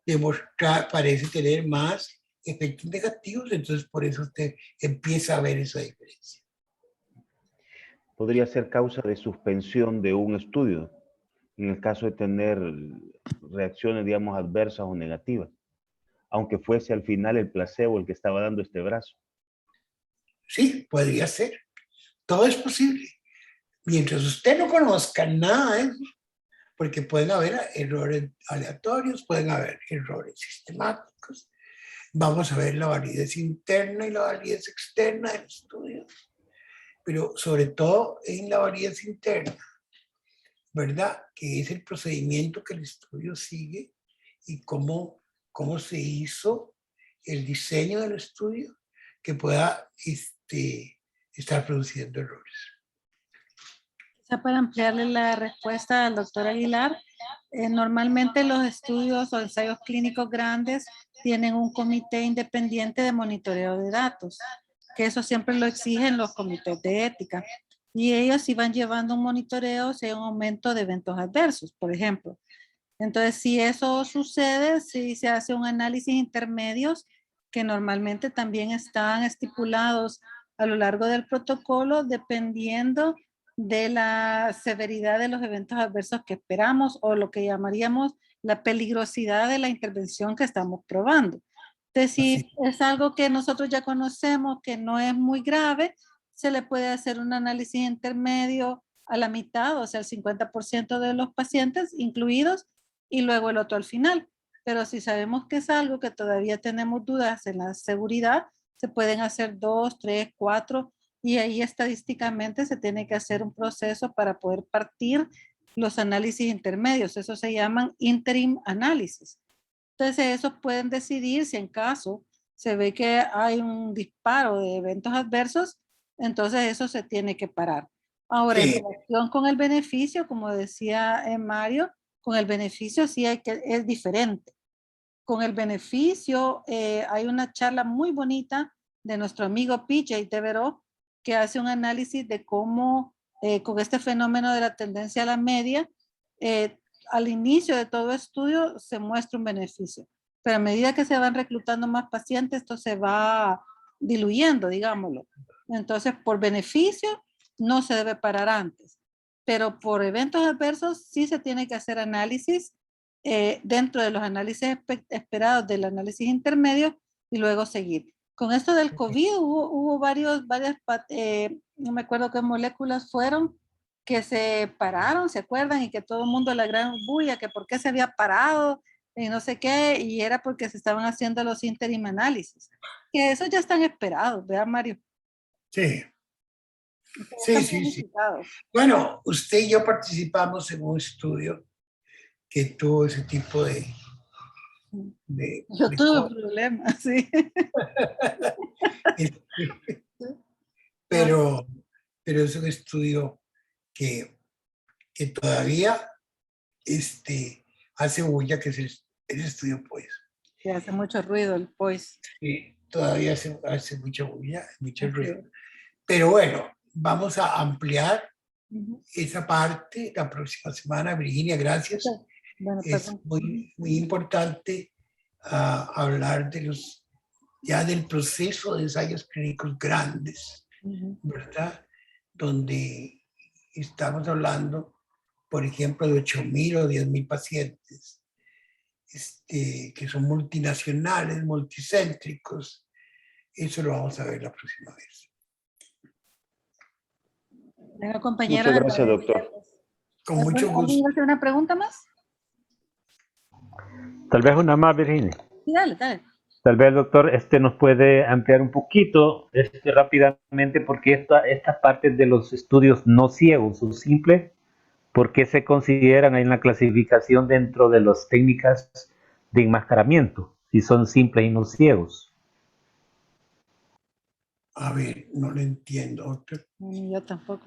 tener más efectos negativos, entonces por eso usted empieza a ver esa diferencia. Podría ser causa de suspensión de un estudio, en el caso de tener reacciones, digamos, adversas o negativas, aunque fuese al final el placebo el que estaba dando este brazo. Sí, podría ser. Todo es posible. Mientras usted no conozca nada de eso, porque pueden haber errores aleatorios, pueden haber errores sistemáticos. Vamos a ver la validez interna y la validez externa del estudio, pero sobre todo en la validez interna, ¿verdad? Que es el procedimiento que el estudio sigue y cómo se hizo el diseño del estudio que pueda estar produciendo errores. Para ampliarle la respuesta al doctor Aguilar, normalmente los estudios o ensayos clínicos grandes tienen un comité independiente de monitoreo de datos, que eso siempre lo exigen los comités de ética. Y ellos iban llevando un monitoreo si hay un aumento de eventos adversos, por ejemplo. Entonces, si eso sucede, si se hace un análisis intermedios que normalmente también están estipulados a lo largo del protocolo, dependiendo de la severidad de los eventos adversos que esperamos o lo que llamaríamos la peligrosidad de la intervención que estamos probando. Entonces, si es algo que nosotros ya conocemos, que no es muy grave, se le puede hacer un análisis intermedio a la mitad, o sea, el 50% de los pacientes incluidos, y luego el otro al final. Pero si sabemos que es algo que todavía tenemos dudas en la seguridad, se pueden hacer 2, 3, 4, y ahí estadísticamente se tiene que hacer un proceso para poder partir los análisis intermedios. Eso se llaman interim análisis. Entonces, esos pueden decidir si en caso se ve que hay un disparo de eventos adversos, entonces eso se tiene que parar. Ahora, en relación con el beneficio, como decía Mario, con el beneficio sí es diferente. Con el beneficio hay una charla muy bonita de nuestro amigo PJ Devereux, que hace un análisis de cómo con este fenómeno de la tendencia a la media, al inicio de todo estudio se muestra un beneficio, pero a medida que se van reclutando más pacientes, esto se va diluyendo, digámoslo. Entonces, por beneficio, no se debe parar antes, pero por eventos adversos sí se tiene que hacer análisis dentro de los análisis esperados del análisis intermedio y luego seguir. con esto del COVID hubo varias, no me acuerdo qué moléculas fueron, que se pararon, ¿se acuerdan? Y que todo el mundo, la gran bulla, que por qué se había parado y no sé qué, y era porque se estaban haciendo los interim análisis. Que esos ya están esperados, ¿verdad, Mario? Sí, sí, Están sí, sí. planificados. Bueno, usted y yo participamos en un estudio que tuvo ese tipo Yo de tuve problemas, sí. pero, pero es un estudio que todavía hace bulla, que es el estudio, pues. Que hace mucho ruido el POIS. Sí, todavía hace mucha bulla, mucho Así ruido. es. Pero bueno, vamos a ampliar Ujú. esa parte la próxima semana. Virginia, gracias. Bueno, Es perdón. muy importante hablar ya del proceso de ensayos clínicos grandes, Ujú. ¿verdad? Donde estamos hablando, por ejemplo, de 8,000 o 10,000 pacientes, que son multinacionales, multicéntricos. Eso lo vamos a ver la próxima vez. Venga, compañeros. Muchas gracias, doctor. Con mucho ¿Alguien gusto. va a hacer una pregunta más? Tal vez una más, Virginia. Sí, dale, dale. Tal vez el doctor nos puede ampliar un poquito rápidamente porque estas partes de los estudios no ciegos o simples, ¿por qué se consideran ahí en la clasificación dentro de las técnicas de enmascaramiento? Si son simples y no ciegos. A ver, no lo entiendo, doctor. Yo tampoco.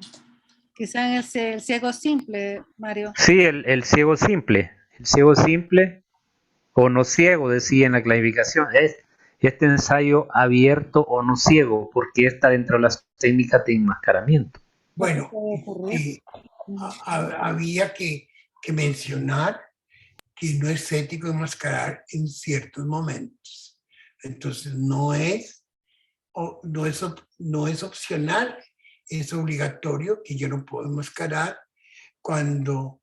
Quizá en el ciego simple, Mario. Sí, el ciego simple. El ciego simple o no ciego, decía en la clasificación. Es este ensayo abierto o no ciego, porque está dentro de las técnicas de enmascaramiento. Bueno, Puede ocurrir. había que mencionar que no es ético enmascarar en ciertos momentos. Entonces, no es opcional, es obligatorio, que yo no puedo enmascarar cuando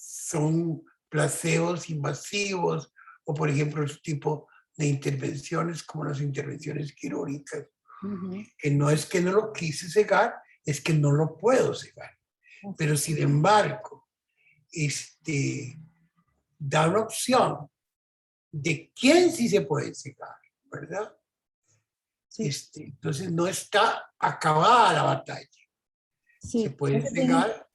son placebos invasivos o, por ejemplo, el tipo de intervenciones como las intervenciones quirúrgicas, que no es que no lo quise cegar, es que no lo puedo cegar. Pero sin embargo, da una opción de quién sí se puede cegar, ¿verdad? Sí. Entonces no está acabada la batalla. Sí. Se pueden cegar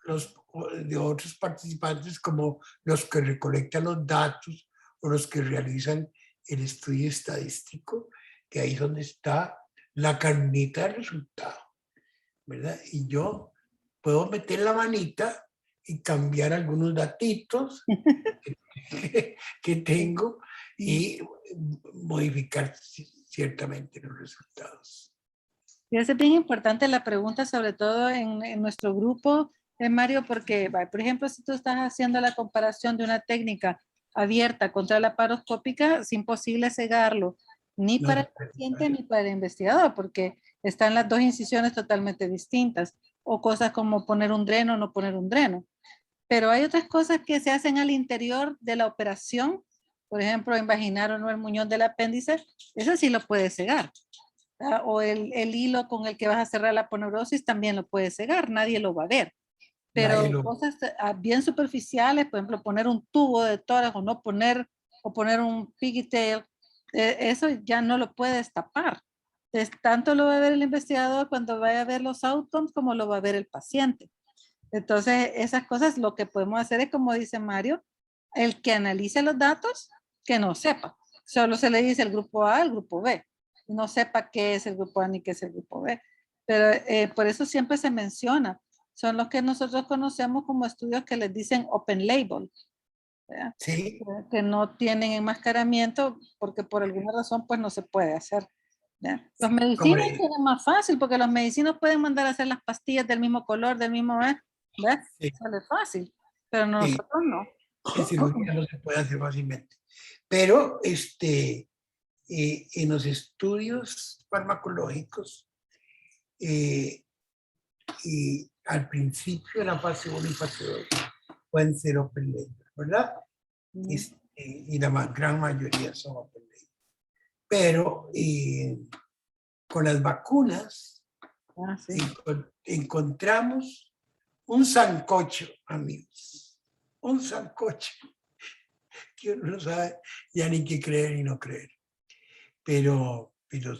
los de otros participantes, como los que recolectan los datos o los que realizan el estudio estadístico, que ahí es donde está la carnita del resultado, ¿verdad? Y yo puedo meter la manita y cambiar algunos datitos que tengo y modificar ciertamente los resultados. Y es bien importante la pregunta, sobre todo en nuestro grupo, Mario, porque, por ejemplo, si tú estás haciendo la comparación de una técnica abierta contra la laparoscópica, es imposible cegarlo, ni No, para el paciente ni para el investigador, porque están las dos incisiones totalmente distintas, o cosas como poner un dreno o no poner un dreno. Pero hay otras cosas que se hacen al interior de la operación, por ejemplo, imaginar o no el muñón del apéndice, eso sí lo puede cegar. O el hilo con el que vas a cerrar la aponeurosis también lo puedes cegar, nadie lo va a ver. Pero cosas bien superficiales, por ejemplo, poner un tubo de tórax o no poner, o poner un pigtail, eso ya no lo puedes tapar. Entonces, tanto lo va a ver el investigador cuando vaya a ver los outcomes como lo va a ver el paciente. Entonces, esas cosas lo que podemos hacer es, como dice Mario, el que analice los datos, que no sepa. Solo se le dice el grupo A, el grupo B. No sepa qué es el grupo A ni qué es el grupo B. Pero por eso siempre se menciona. Son los que nosotros conocemos como estudios que les dicen open label. ¿Verdad? Sí. Que no tienen enmascaramiento porque por alguna razón pues no se puede hacer. ¿verdad? Los medicinos tienen más fácil porque los medicinos pueden mandar a hacer las pastillas del mismo color, del mismo, ¿ves? Sí. Sale fácil, pero nosotros no. En cirugía no se puede hacer fácilmente. Pero en los estudios farmacológicos, y al principio de la fase 1 y fase 2 pueden ser open label, ¿verdad? y la gran mayoría son open label. Pero con las vacunas Sí. encontramos un sancocho, amigos, un sancocho que uno no sabe ya ni qué creer y no creer. Pero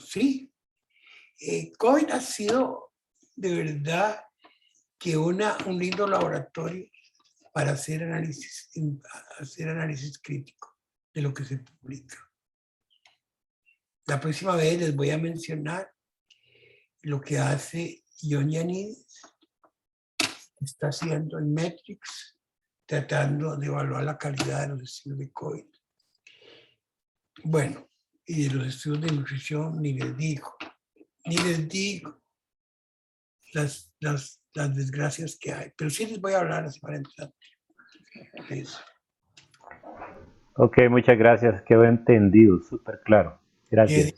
sí, COVID ha sido de verdad que un lindo laboratorio para hacer análisis crítico de lo que se publica. La próxima vez les voy a mencionar lo que hace John Ioannidis, está haciendo en Metrics, tratando de evaluar la calidad de los estudios de COVID. Bueno, y de los estudios de nutrición ni les digo las desgracias que hay, pero sí les voy a hablar la semana entrante. Eso. Ok, muchas gracias. Quedó entendido, súper claro. Gracias.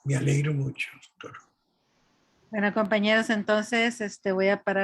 Me alegro mucho, doctor. Bueno, compañeros, entonces voy a parar.